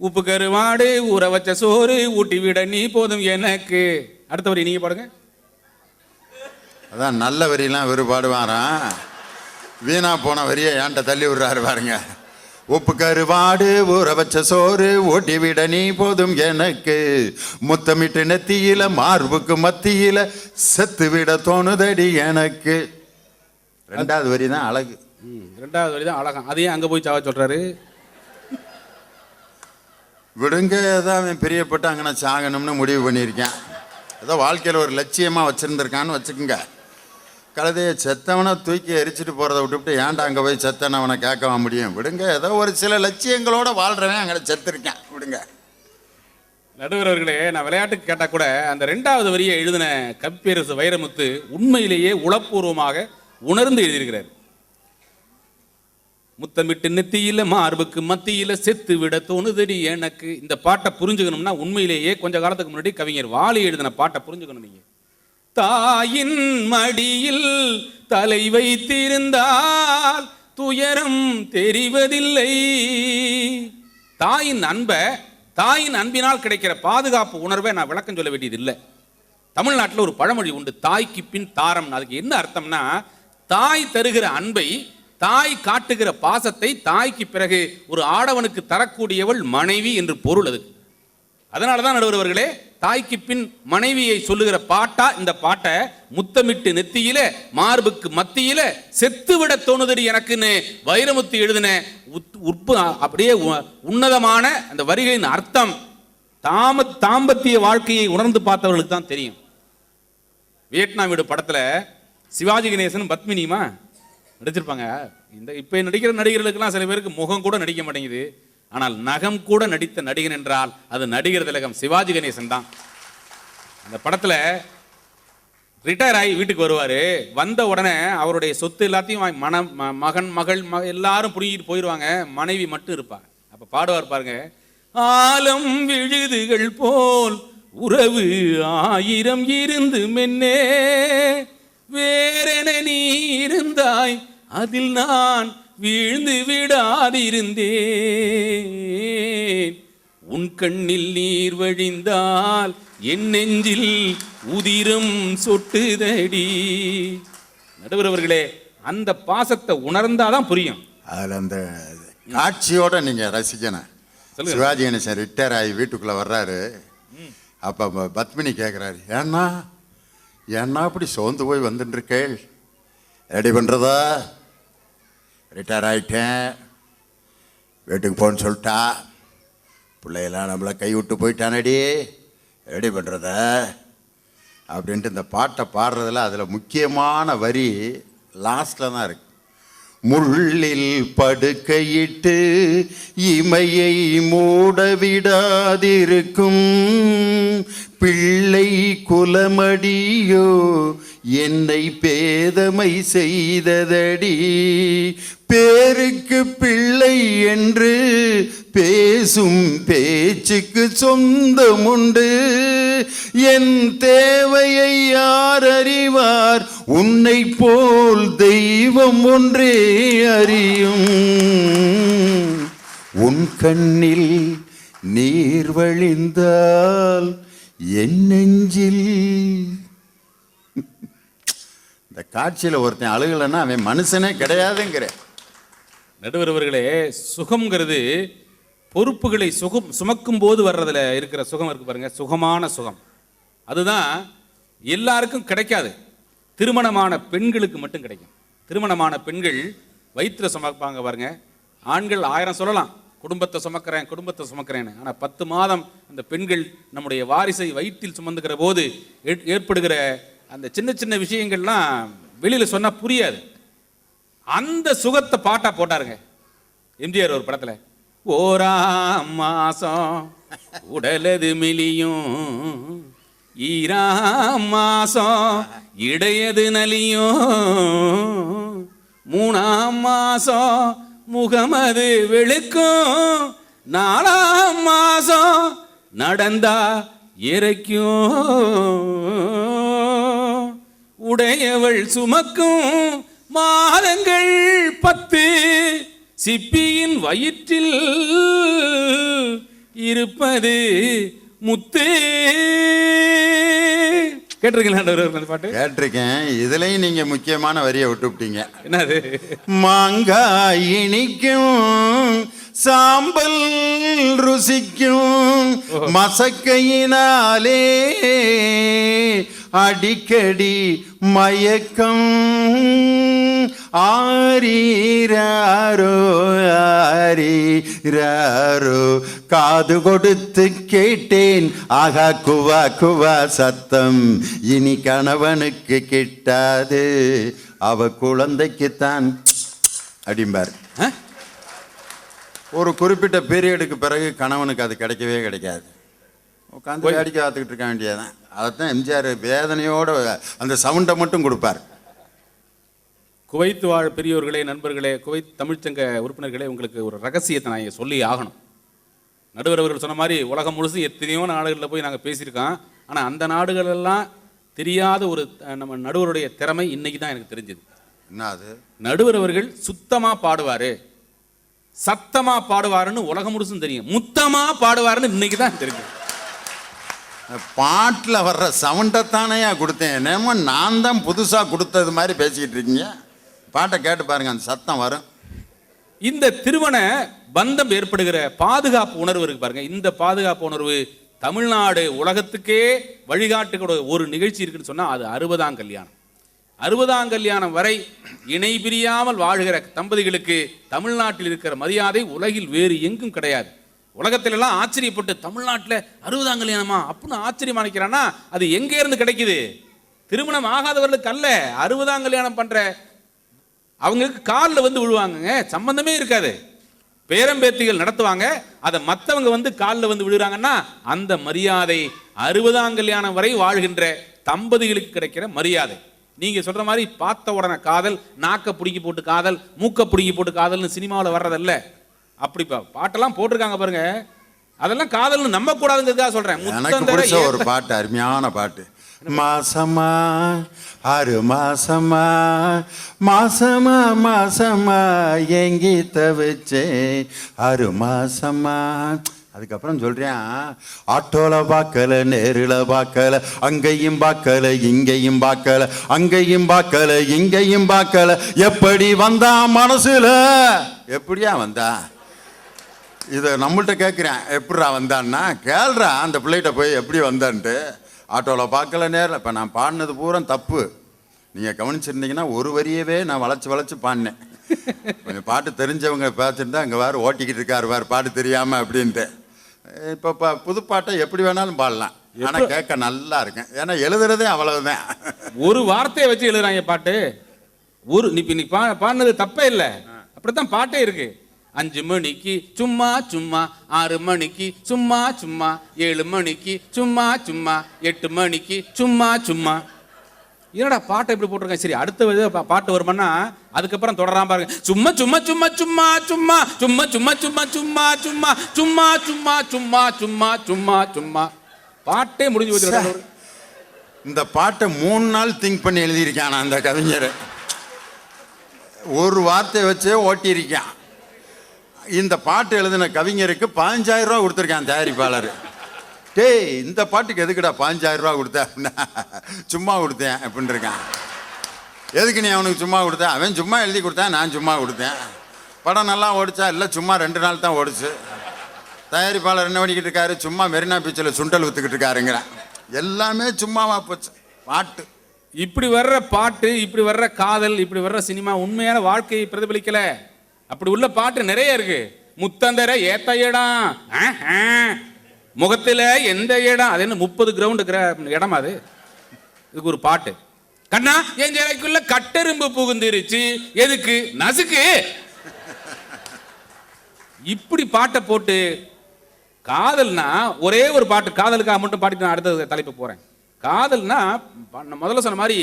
உப்பு கருவாடு ஊற வச்ச சோறு ஊட்டி விட நீ போதும் எனக்கு. அடுத்த வரி நீங்க பாடுங்க. அதான் நல்ல வரியெல்லாம் இவர் பாடுவாராம், வீணா போன வரியை ஏன்ட்ட தள்ளி விடுறாரு பாருங்க. உப்பு கருவாடு ஊற வச்ச சோறு ஊட்டி விட நீ போதும் எனக்கு, முத்தமிட்டு நெத்தியில மார்புக்கு மத்தியில செத்து விட தோணுதடி எனக்கு. ரெண்டாவது வரி தான் அழகு. ரெண்டாவது வரி தான் அழகா. அதையும் அங்க போய் சாவ சொல்றாரு. விடுங்க, ஏதோ அவன் பிரியப்பட்டு அங்கே நான் சாகணும்னு முடிவு பண்ணியிருக்கேன். ஏதோ வாழ்க்கையில் ஒரு லட்சியமாக வச்சுருந்துருக்கான்னு வச்சுக்கோங்க. கழுதையை செத்தவனை தூக்கி எரிச்சிட்டு போகிறத விட்டுவிட்டு ஏன்டா அங்கே போய் செத்தனை அவனை கேட்கவா முடியும்? விடுங்க, ஏதோ ஒரு சில லட்சியங்களோட வாழ்கிறவன் அங்கே செத்துருக்கேன். விடுங்க. நடுவர் அவர்களே, நான் விளையாட்டுக்கு கேட்டால் கூட அந்த ரெண்டாவது வரியை எழுதின கவிப்பேரரசு வைரமுத்து உண்மையிலேயே உளப்பூர்வமாக உணர்ந்து எழுதியிருக்கிறார். முத்தமிட்டு நெத்தியில மார்புக்கு மத்தியில செத்து விட தோணுதடி எனக்கு. இந்த பாட்டை புரிஞ்சுக்கணும்னா உண்மையிலேயே கொஞ்ச காலத்துக்கு முன்னாடி கவிஞர் வாலி எழுதின பாட்டை புரிஞ்சுக்கணும். நீங்க தாயின் மடியில் தலை வைத்திருந்தால் துயரம் தெரிவதில்லை. தாயின் அன்பினால் கிடைக்கிற பாதுகாப்பு உணர்வை நான் விளக்கம் சொல்ல வேண்டியது இல்லை. தமிழ்நாட்டில் ஒரு பழமொழி உண்டு, தாய்க்கு பின் தாரம். அதுக்கு என்ன அர்த்தம்னா, தாய் தருகிற அன்பை, தாய் காட்டுகிற பாசத்தை தாய்க்கு பிறகு ஒரு ஆடவனுக்கு தரக்கூடியவள் மனைவி என்று பொருள். அது அதனாலதான் நடுவர் அவர்களே, தாய்க்கு பின் மனைவியை சொல்லுகிற பாட்டா இந்த பாட்டை முத்தமிட்டு நெத்தியில மார்புக்கு மத்தியில செத்து விட தோணுதடி எனக்குன்னு வைரமுத்து எழுதின அப்படியே உன்னதமான அந்த வரிகளின் அர்த்தம் தாம்பத்திய வாழ்க்கையை உணர்ந்து பார்த்தவர்களுக்கு தான் தெரியும். வியட்நாம் வீடு படத்துல சிவாஜி கணேசன் பத்மினியுமா நடிச்சிருப்பாங்க. இந்த இப்போ நடிக்கிற நடிகர்களுக்கெல்லாம் சில பேருக்கு முகம் கூட நடிக்க மாட்டேங்குது. ஆனால் நகம் கூட நடித்த நடிகன் என்றால் அது நடிகர் திலகம் சிவாஜி கணேசன் தான். அந்த படத்தில் ரிட்டையர் ஆகி வீட்டுக்கு வருவார். வந்த உடனே அவருடைய சொத்து எல்லாத்தையும் மகன் மகள் எல்லாரும் புரிஞ்சிட்டு போயிடுவாங்க. மனைவி மட்டும் இருப்பாங்க. அப்போ பாடுவார் பாருங்க, ஆலம் விழுதுகள் போல் உறவு 1000 இருந்து மென்னே வேறென நீ இருந்தாய் அதில் நான் வீழ்ந்து விடாதிருந்தேன். உன் கண்ணில் நீர் வழிந்தால் என் நெஞ்சில் உதிரம் சொட்டுதடி. நடுவர் அவர்களே, அந்த பாசத்தை உணர்ந்தாதான் புரியும். அதில் அந்த காட்சியோட நீங்க ரசிக்கணும். சிவாஜி கணேசன் ரிட்டையர் ஆகி வீட்டுக்குள்ள வர்றாரு. அப்ப பத்மினி கேட்கிறாரு, ஏன்னா அப்படி சோர்ந்து போய் வந்துட்டு இருக்கேள், ரெடி பண்றதா? ரிட்டையர் ஆகிட்டேன், வீட்டுக்கு போன்னு சொல்லிட்டா, பிள்ளையெல்லாம் நம்மளை கை விட்டு போயிட்டானடி, ரெடி பண்ணுறத அப்படின்ட்டு இந்த பாட்டை பாடுறதில் அதில் முக்கியமான வரி லாஸ்டில் தான் இருக்கு. முள்ளில் படுக்கையிட்டு இமையை மூடவிடாதிருக்கும் பிள்ளை குலமடியோ என்னை பேதமை செய்ததடி, பேருக்கு பிள்ளை என்று பேசும் பேச்சுக்கு சொந்தமுண்டு, என் தேவையை யார் அறிவார், உன்னை போல் தெய்வம் ஒன்றே அறியும், உன் கண்ணில் நீர் வழிந்தால் என் நெஞ்சில். இந்த காட்சியில் ஒருத்தன் அழுகலைன்னா அவன் மனுஷனே கிடையாதுங்கிற. நடுவர் அவர்களே, சுகம்ங்கிறது பொறுப்புகளை சுமக்கும் போது வர்றதுல இருக்கிற சுகம் இருக்கு பாருங்க, சுகமான சுகம். அதுதான் எல்லாருக்கும் கிடைக்காது, திருமணமான பெண்களுக்கு மட்டும் கிடைக்கும். திருமணமான பெண்கள் வயிற்றுல சுமப்பாங்க பாருங்க. ஆண்கள் 1000 சொல்லலாம், குடும்பத்தை சுமக்கிறேன்னு. ஆனால் 10 மாதம் அந்த பெண்கள் நம்முடைய வாரிசை வயிற்றில் சுமந்துக்கிற போது ஏற்படுகிற அந்த சின்ன சின்ன விஷயங்கள்லாம் வெளியில் சொன்னால் புரியாது. அந்த சுகத்தை பாட்டா போட்டாருங்க எம்ஜிஆர் ஒரு படத்தில். ஓராம் மாசம் உடலது மெலியும், ஈராம் மாசம் இடையது நலியும், 3ஆம் மாசம் முகமது வெளுக்கும், 4ஆம் மாசம் நடந்தா இறைக்கும், உடையவள் சுமக்கும் மாதங்கள் 10, சிப்பியின் வயிற்றில் இருப்பது முத்து. கேட்டிருக்கீங்களா நடுவர் அந்த பாட்டு? கேட்டிருக்கேன். இதுலயும் நீங்க முக்கியமான வரியை விட்டுவிட்டீங்க. என்னது? மாங்காய் இனிக்கும் சாம்பல் ருசிக்கும் மசக்கையினாலே அடிக்கடி மயக்கம் ஆரீராரோ ஆரீராரோ காது கொடுத்து கேட்டேன் ஆகா குவா குவா சத்தம் இனி கணவனுக்கு கிட்டாது அவ குழந்தைக்குத்தான் அப்படிம்பார். ஒரு குறிப்பிட்ட பீரியடுக்கு பிறகு கணவனுக்கு அது கிடைக்கவே கிடைக்காது. உட்காந்து வேடிக்கை பார்த்துக்கிட்டு இருக்க வேண்டியதான். அதைத்தான் எம்ஜிஆர் வேதனையோட அந்த சவுண்டை மட்டும் கொடுப்பார். குவைத் வாழ் பெரியோர்களே, நண்பர்களே, குவைத் தமிழ்ச்சங்க உறுப்பினர்களே, உங்களுக்கு ஒரு ரகசியத்தை நான் இங்கே சொல்லி ஆகணும். நடுவர் அவர்கள் சொன்ன மாதிரி உலகம் முழுசு எத்தனையோ நாடுகளில் போய் நாங்கள் பேசியிருக்கோம். ஆனால் அந்த நாடுகளெல்லாம் தெரியாத ஒரு நம்ம நடுவருடைய திறமை இன்னைக்கு தான் எனக்கு தெரிஞ்சது. என்ன அது? நடுவர் அவர்கள் சுத்தமாக பாடுவார், சத்தமாக பாடுவாருன்னு உலகம் முழுசும் தெரியும். முத்தமாக பாடுவாருன்னு இன்னைக்கு தான் தெரியும். பாட்டில் வர்ற சவுண்டைத்தானையா கொடுத்தேன். என்னமோ நான் தான் புதுசாக கொடுத்தது மாதிரி பேசிக்கிட்டு இருக்கீங்க. பாட்டை கேட்டு பாருங்க, அந்த சத்தம் வரும். இந்த திருமண பந்தம் ஏற்படுகிற பாதுகாப்பு உணர்வு இருக்கு பாருங்க. இந்த பாதுகாப்பு உணர்வு தமிழ்நாடு உலகத்துக்கே வழிகாட்டுகிற ஒரு நிகழ்ச்சி இருக்குன்னு சொன்னா அது 60ஆம் கல்யாணம். 60ஆம் கல்யாணம் வரை இணை பிரியாமல் வாழ்கிற தம்பதிகளுக்கு தமிழ்நாட்டில் இருக்கிற மரியாதை உலகில் வேறு எங்கும் கிடையாது. உலகத்தில எல்லாம் ஆச்சரியப்பட்டு தமிழ்நாட்டில் 60ஆம் கல்யாணமா அப்படின்னு ஆச்சரியமா நினைக்கிறான்னா அது எங்க இருந்து கிடைக்குது? திருமணம் ஆகாதவர்களுக்கு அல்ல. 60ஆம் கல்யாணம் பண்ற அவங்களுக்கு காலில் வந்து விழுவாங்க, சம்பந்தமே இருக்காது. பேரம்பேத்திகள் நடத்துவாங்க, அதை மற்றவங்க வந்து காலில் வந்து விழுறாங்கன்னா அந்த மரியாதை 60ஆம் கல்யாணம் வரை வாழ்கின்ற தம்பதிகளுக்கு கிடைக்கிற மரியாதை. நீங்க சொல்ற மாதிரி பார்த்த உடனே காதல், நாக்க பிடிக்கி போட்டு காதல், மூக்க பிடிக்கி போட்டு காதல்னு சினிமாவில் வர்றதல்ல. அப்படி பாட்டெல்லாம் போட்டிருக்காங்க பாருங்க, அதெல்லாம் காதல்னு நம்ப கூடாதுங்கிறதுக்காக சொல்றேன். எனக்கு பிடிச்ச ஒரு பாட்டு, அருமையான பாட்டு. மாசமா 6 மாசமா மாசமா மாசமா எங்கி தவிச்சே 6 மாசமா. அதுக்கப்புறம் சொல்றேன், ஆட்டோல பார்க்கல, நேரில் பார்க்கல, அங்கேயும் பார்க்கல, இங்கேயும் பார்க்கல, அங்கேயும் பார்க்கல, இங்கேயும் பார்க்கல, எப்படி வந்தா மனசுல, எப்படியா வந்தா? இதை நம்மள்கிட்ட கேட்குறேன், எப்படிரா வந்தான்னா கேள்றா அந்த பிள்ளைகிட்ட போய் எப்படி வந்தான்ட்டு. ஆட்டோவில் பார்க்கல, நேரில். இப்போ நான் பாடினது பூரா தப்பு. நீங்கள் கவனிச்சிருந்தீங்கன்னா ஒரு வரியவே நான் வளைச்சு பாடினேன். கொஞ்சம் பாட்டு தெரிஞ்சவங்க பார்த்துருந்தா அங்கே வேறு ஓட்டிக்கிட்டு இருக்காரு வேறு பாட்டு தெரியாமல் அப்படின்ட்டு. இப்போ புது பாட்டை எப்படி வேணாலும் பாடலாம், ஆனால் கேட்க நல்லா இருக்கேன். ஏன்னா எழுதுறதே அவ்வளவுதான். ஒரு வார்த்தையை வச்சு எழுதுறாங்க பாட்டு. ஒரு நீ பாடினது தப்பே இல்லை, அப்படித்தான் பாட்டே இருக்கு. 5 மணிக்கு சும்மா சும்மா, 6 மணிக்கு சும்மா சும்மா, 7 மணிக்கு சும்மா சும்மா, 8 மணிக்கு சும்மா சும்மா. என்னடா பாட்டை இப்படி போட்டிருக்கேன். சரி, அடுத்த பாட்டு வருமானா அதுக்கப்புறம் தொடராம பாருங்க. சும்மா சும்மா சும்மா சும்மா சும்மா சும்மா சும்மா சும்மா சும்மா சும்மா சும்மா சும்மா சும்மா சும்மா சும்மா சும்மா. பாட்டே முடிஞ்சு போச்சு. இந்த பாட்டை 3 நாள் திங்க் பண்ணி எழுதியிருக்கான் அந்த கவிஞர். ஒரு வார்த்தையை வச்சே ஓட்டியிருக்கான். இந்த பாட்டு எழுதின கவிஞருக்கு 15,000 ரூபா கொடுத்துருக்கான் தயாரிப்பாளர். டேய், இந்த பாட்டுக்கு எதுக்குடா 15,000 ரூபா கொடுத்த அப்படின்னா, சும்மா கொடுத்தேன் அப்படின்னு இருக்கான். எதுக்கு நீ அவனுக்கு சும்மா கொடுத்த? அவன் சும்மா எழுதி கொடுத்தான், நான் சும்மா கொடுத்தேன். படம் நல்லா ஓடிச்சா? இல்லை, சும்மா 2 நாள் தான் ஓடிச்சு. தயாரிப்பாளர் என்ன பண்ணிக்கிட்டு இருக்காரு? சும்மா மெரினா பீச்சில் சுண்டல் வித்துக்கிட்டு இருக்காருங்கிறான். எல்லாமே சும்மாவா போச்சு பாட்டு. இப்படி வர்ற பாட்டு, இப்படி வர்ற காதல், இப்படி வர்ற சினிமா உண்மையான வாழ்க்கையை பிரதிபலிக்கல. அப்படி உள்ள பாட்டு நிறைய இருக்கு. முத்தந்தர ஏத்த இடம், முகத்துல எந்த இடம், அது என்ன 30 கிரவுண்ட் இடமா அது? இதுக்கு ஒரு பாட்டு. கண்ணா என் ஜலைக்குள்ள கட்டெரும்பு புகுந்துருச்சு, எதுக்கு? நசுக்கு. இப்படி பாட்டை போட்டு காதல்னா ஒரே ஒரு பாட்டு, காதலுக்காக மட்டும் பாடிட்டு நான் அடுத்த தலைப்பு போறேன். காதல்னா முதல்ல சொன்ன மாதிரி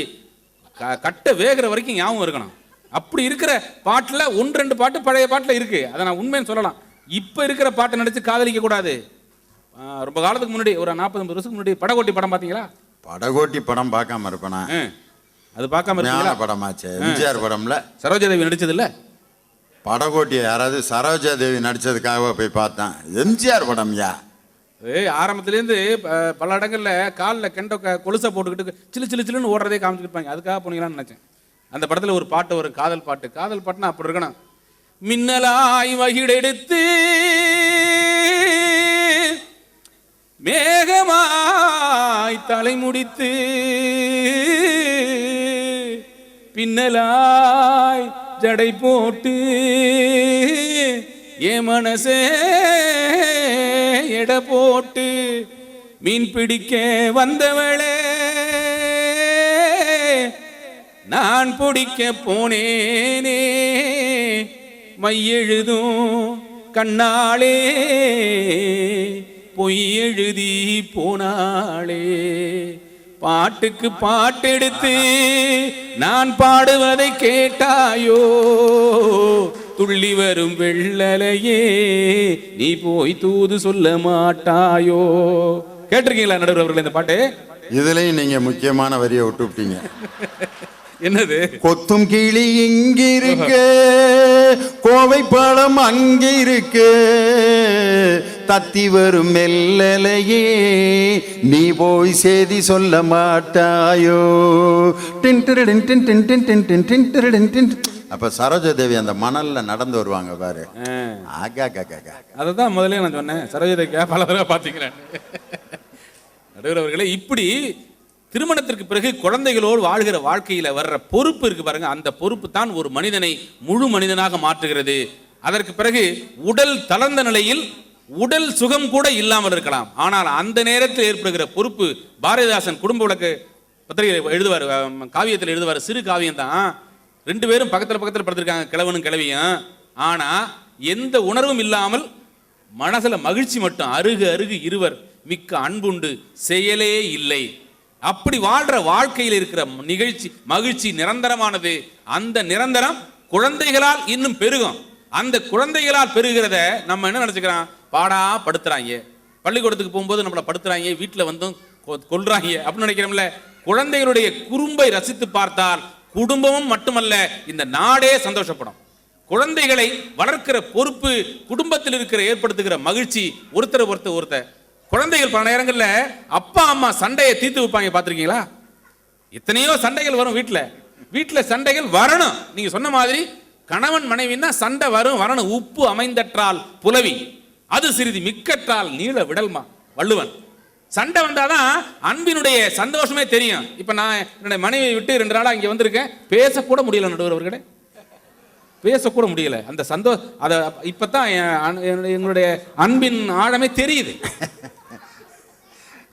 கட்ட வேகிற வரைக்கும் ஞாபகம் இருக்கணும். அப்படி இருக்கிற பாட்டில் 1-2 பாட்டு பழைய பாட்டில் இருக்கு. அதை நான் உண்மைன்னு சொல்லலாம். இப்போ இருக்கிற பாட்டை நடிச்சு காதலிக்க கூடாது. ரொம்ப காலத்துக்கு முன்னாடி, ஒரு 40-50 வருஷத்துக்கு முன்னாடி படகோட்டி படம் பார்த்தீங்களா? படகோட்டி படம் பார்க்காம இருப்பேனா? அது பார்க்காம இருக்கீங்களா? படமாச்சு, எம்ஜிஆர் படம்ல சரோஜாதேவி நடிச்சது இல்ல? படகோட்டி யாராவது சரோஜாதேவி நடிச்சதுக்காக போய் பார்த்தேன். எம்ஜிஆர் படம்யா. ஆரம்பத்துலேருந்து பல இடங்கள்ல காலில் கெண்ட கொலுசை போட்டுக்கிட்டு சில்லு சில்லு சில்லுன்னு ஓடுறதே காமிச்சிருப்பாங்க. அதுக்காக போனீங்களான்னு நினைச்சேன். அந்த படத்துல ஒரு பாட்டு, ஒரு காதல் பாட்டுனா அப்படி இருக்கணும். மின்னலாய் வகிடெடுத்து மேகமாய் தலை முடித்து பின்னலாய் ஜடை போட்டு என் மனசே எடை போட்டு மீன் பிடிக்க வந்தவளே நான் பிடிக்க போனேனே மையெழுதும் கண்ணாளே பொய் எழுதி போனாளே பாட்டுக்கு பாட்டெடுத்து நான் பாடுவதை கேட்டாயோ துள்ளி வரும் வெள்ளலையே நீ போய் தூது சொல்ல மாட்டாயோ. கேட்டிருக்கீங்களா நடுவர் அவர்கள் இந்த பாட்டு? இதுலயும் நீங்க முக்கியமான வரியை விட்டு விட்டீங்க. என்னது? கொத்தும் கிளி இங்கிருக்கு, கோவை பழம் அங்கிருக்கு, தத்தி வரும் மெல்லலையே நீ போய் செய்தி சொல்ல மாட்டாயோ. அப்ப சரோஜா தேவி அந்த மணல்ல நடந்து வருவாங்க பாரு. அததான் முதல்ல நான் சொன்னேன். சரோஜா தேவி பல தடவை பாத்தீங்களேன். நடுவர் அவர்களே, இப்படி திருமணத்திற்கு பிறகு குழந்தைகளோடு வாழ்கிற வாழ்க்கையில வர்ற பொறுப்பு இருக்கு பாருங்க. அந்த பொறுப்பு தான் ஒரு மனிதனை முழு மனிதனாக மாற்றுகிறது. அதற்கு பிறகு உடல் தளர்ந்த நிலையில் உடல் சுகம் கூட இல்லாமல் இருக்கலாம். ஆனால் அந்த நேரத்தில் ஏற்படுகிற பொறுப்பு, பாரதிதாசன் குடும்ப விளக்கு பத்திரிகை எழுதுவார், காவியத்தில் எழுதுவார், சிறு காவியம் தான். 2 பேரும் பக்கத்தில் படுத்திருக்காங்க, கிழவனும் கிழவியும். ஆனா எந்த உணர்வும் இல்லாமல் மனசுல மகிழ்ச்சி மட்டும். அருகு அருகு இருவர் மிக்க அன்புண்டு செயலே இல்லை. அப்படி வாழ்ற வாழ்க்கையில் இருக்கிற மகிழ்ச்சி நிரந்தரமானது. அந்த நிரந்தரம் குழந்தைகளால் இன்னும் பெருகும். அந்த குழந்தைகளால் பெருகிறத நம்ம என்ன நினைச்சுக்கிறோம்? பாடா படுத்துறாங்க, பள்ளிக்கூடத்துக்கு போகும்போது நம்மளை படுத்துறாங்க, வீட்டில் வந்தும் கொல்றாங்க அப்படின்னு நினைக்கிறோம்ல. குழந்தைகளுடைய குறும்பை ரசித்து பார்த்தால் குடும்பமும் மட்டுமல்ல இந்த நாடே சந்தோஷப்படும். குழந்தைகளை வளர்க்கிற பொறுப்பு, குடும்பத்தில் இருக்கிற ஏற்படுத்துகிற மகிழ்ச்சி, ஒருத்தர் குழந்தைகள் பல நேரங்கள்ல அப்பா அம்மா சண்டையை தீர்த்து வைப்பாங்க. பார்த்திருக்கீங்களா? எத்தனையோ சண்டைகள் வரும் வீட்டுல சண்டைகள் வரணும். நீங்க சொன்ன மாதிரி கணவன் மனைவின்னா சண்டை வரணும். உப்பு அமைந்தற்றால் புலவி, அது சிறிது மிக்கற்றால் நீள விடல்மா வள்ளுவன். சண்டை வந்தாதான் அன்பினுடைய சந்தோஷமே தெரியும். இப்ப நான் என்னுடைய மனைவியை விட்டு 2 நாளா இங்க வந்திருக்கேன், பேசக்கூட முடியல நடுவர் அவர்களே, பேசக்கூட முடியல. அந்த சந்தோஷம் அதை இப்பதான் எங்களுடைய அன்பின் ஆழமே தெரியுது.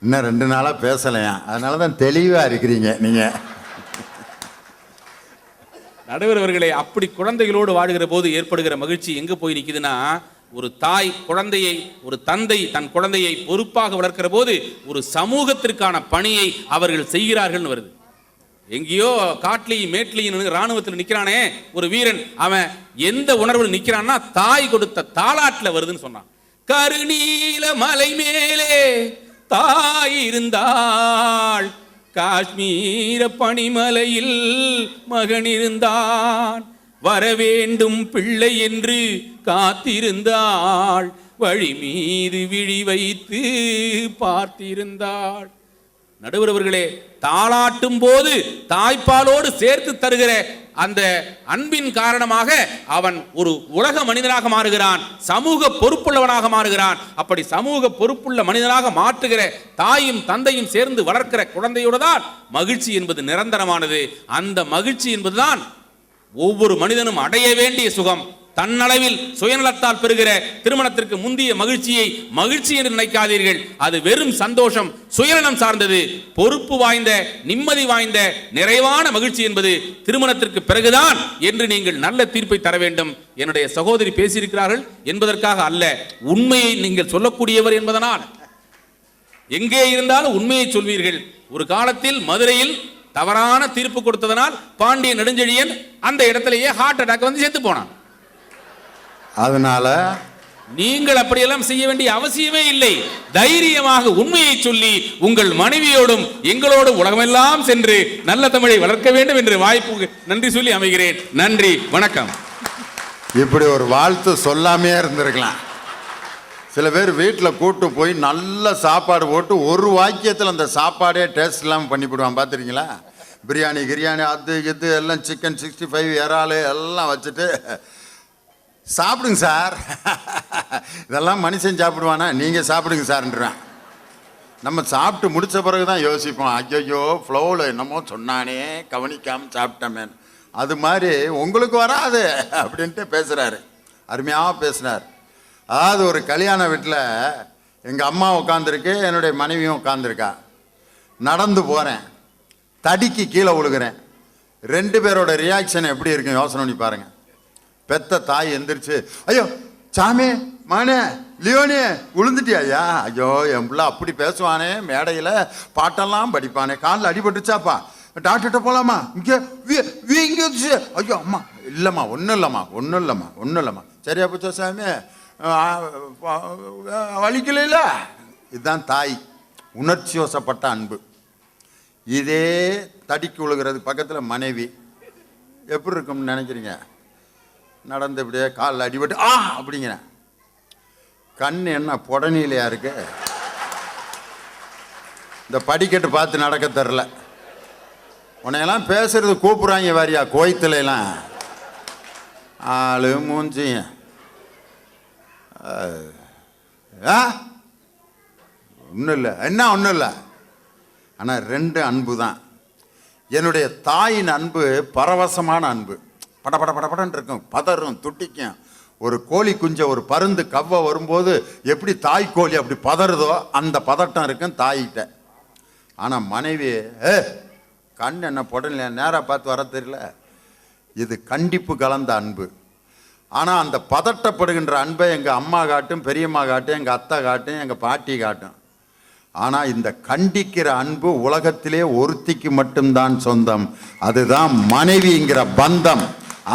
இன்னும் 2 நாளா பேசலையா, அதனாலதான் தெளிவா இருக்கிறீங்க நீங்க. நடுவர் அவர்களே, அப்படி குழந்தைகளோடு வாழ்கிற போது ஏற்படுகிற மகிழ்ச்சி எங்க போய் நிக்குதுன்னா, ஒரு தாய் குழந்தையை, ஒரு தந்தை தன் குழந்தையை பொறுப்பாக வளர்க்கிற போது ஒரு சமூகத்திற்கான பணியை அவர்கள் செய்கிறார்கள் வருது. எங்கேயோ காட்லியும் மேட்லியும் ராணுவத்தில் நிக்கிறானே ஒரு வீரன், அவன் எந்த உணர்வில் நிக்கிறான்னா தாய் கொடுத்த தாலாட்டில் வருதுன்னு சொன்னான். கருநீல மலை மேலே தாய் இருந்தாள், காஷ்மீர பனிமலையில் மகன் இருந்தான், வரவேண்டும் பிள்ளை என்று காத்திருந்தாள், வழி மீது விழி வைத்து பார்த்திருந்தாள். நடுவரவர்களே, தாளாட்டும் போது தாய்ப்பாலோடு சேர்த்து தருகிற அந்த அன்பின் காரணமாக அவன் ஒரு உலக மனிதனாக மாறுகிறான், சமூக பொறுப்புள்ளவனாக மாறுகிறான். அப்படி சமூக பொறுப்புள்ள மனிதனாக மாற்றுகிற தாயும் தந்தையும் சேர்ந்து வளர்க்கிற குழந்தையோடு தான் மகிழ்ச்சி என்பது நிரந்தரமானது. அந்த மகிழ்ச்சி என்பதுதான் ஒவ்வொரு மனிதனும் அடைய வேண்டிய சுகம். தன்னளவில் சுயநலத்தால் பெறுகிற திருமணத்திற்கு முந்தைய மகிழ்ச்சியை மகிழ்ச்சி என்று நினைக்காதீர்கள். அது வெறும் சந்தோஷம், சுயநலம் சார்ந்தது. பொறுப்பு வாய்ந்த, நிம்மதி வாய்ந்த, நிறைவான மகிழ்ச்சி என்பது திருமணத்திற்கு பிறகுதான் என்று நீங்கள் நல்ல தீர்ப்பை தர வேண்டும். என்னுடைய சகோதரி பேசியிருக்கிறார்கள் என்பதற்காக அல்ல, உண்மையை நீங்கள் சொல்லக்கூடியவர் என்பதனால். எங்கே இருந்தாலும் உண்மையை சொல்வீர்கள். ஒரு காலத்தில் மதுரையில் தவறான தீர்ப்பு கொடுத்ததனால் பாண்டிய நெடுஞ்செழியன் அந்த இடத்திலேயே ஹார்ட் அட்டாக் வந்து செத்து போனான். அதனால நீங்கள் அப்படியெல்லாம் செய்ய வேண்டிய அவசியமே இல்லை. தைரியமாக உண்மையை சொல்லி உங்கள் மனைவியோடும் எங்களோடும் உலகமெல்லாம் சென்று நல்ல தமிழை வளர்க்க வேண்டும் என்று வாய்ப்பு நன்றி சொல்லி அமைகிறேன். நன்றி, வணக்கம். இப்படி ஒரு வாழ்த்து சொல்லாமே இருந்திருக்கலாம். சில பேர் வீட்டில் கூட்டு போய் நல்ல சாப்பாடு போட்டு ஒரு வாக்கியத்தில் அந்த சாப்பாடே டேஸ்ட் இல்லாமல் பண்ணிவிடுவான், பார்த்துருக்கீங்களா? பிரியாணி கிரியாணி அது இது எல்லாம் சிக்கன் 65 இறால் எல்லாம் வச்சுட்டு சாப்பிடுங்க சார். இதெல்லாம் மனுஷன் சாப்பிடுவானா? நீங்கள் சாப்பிடுங்க சார்ன்றான். நம்ம சாப்பிட்டு முடித்த பிறகு தான் யோசிப்போம், ஐயோ ஃப்ளோவில் என்னமோ சொன்னானே கவனிக்காமல் சாப்பிட்டோமே. அது மாதிரி உங்களுக்கு வராது அப்படின்ட்டு பேசுகிறாரு. அருமையாக பேசினார். அதாவது ஒரு கல்யாண வீட்டில் எங்கள் அம்மா உட்காந்துருக்கு, என்னுடைய மனைவியும் உட்காந்துருக்கா. நடந்து போகிறேன், தடிக்கு கீழே விழுகிறேன். 2 பேரோட ரியாக்ஷன் எப்படி இருக்கும் யோசனை பண்ணி பாருங்கள். பெத்த தாய் எந்திரிச்சு, ஐயோ சாமி மானே லியோனே விழுந்துட்டியா? ஐயா ஐயோ என் பிள்ளை அப்படி பேசுவானே, மேடையில் பாட்டெல்லாம் படிப்பானே, காலில் அடிபட்டுச்சாப்பா, டாக்டர்கிட்ட போகலாமா? இங்கே வீங்கிச்சு. ஐயோ அம்மா இல்லைம்மா ஒன்றும் இல்லைம்மா சரியா போச்சா சாமி, வலிக்கல. இதுதான் தாய், உணர்ச்சி வசப்பட்ட அன்பு. இதே தடிக்கு விழுகிறது பக்கத்தில் மனைவி எப்படி இருக்கும்னு நினைக்கிறீங்க? நடந்து இப்படியே காலில் அடிபட்டு அப்படிங்கிறேன். கண் என்ன புடனிலையா இருக்கு? இந்த படிக்கட்டு பார்த்து நடக்க தெரில. உன்னையெல்லாம் பேசுறது கூப்பிட்றாங்க வாரியா கோயத்துலாம். ஆளு மூஞ்சிய ஒன்றும் இல்லை, என்ன ஒன்றும் இல்லை. ஆனால் 2 அன்பு தான். என்னுடைய தாயின் அன்பு பரவசமான அன்பு. படன்னு இருக்கும், பதறும், துட்டிக்கும். ஒரு கோழி குஞ்ச ஒரு பருந்து கவ்வ வரும்போது எப்படி தாய் கோழி அப்படி பதறுதோ அந்த பதட்டம் இருக்கும் தாய்கிட்ட. ஆனால் மனைவி கண் என்ன புடல நேராக பார்த்து வர தெரியல. இது கண்டிப்பு கலந்த அன்பு. ஆனால் அந்த பதட்டப்படுகின்ற அன்பை எங்கள் அம்மா காட்டும், பெரியம்மா காட்டும், எங்கள் அத்தை காட்டும், எங்கள் பாட்டி காட்டும். ஆனால் இந்த கண்டிக்கிற அன்பு உலகத்திலே ஒருத்திக்கு மட்டும்தான் சொந்தம். அதுதான் மனைவிங்கிற பந்தம்.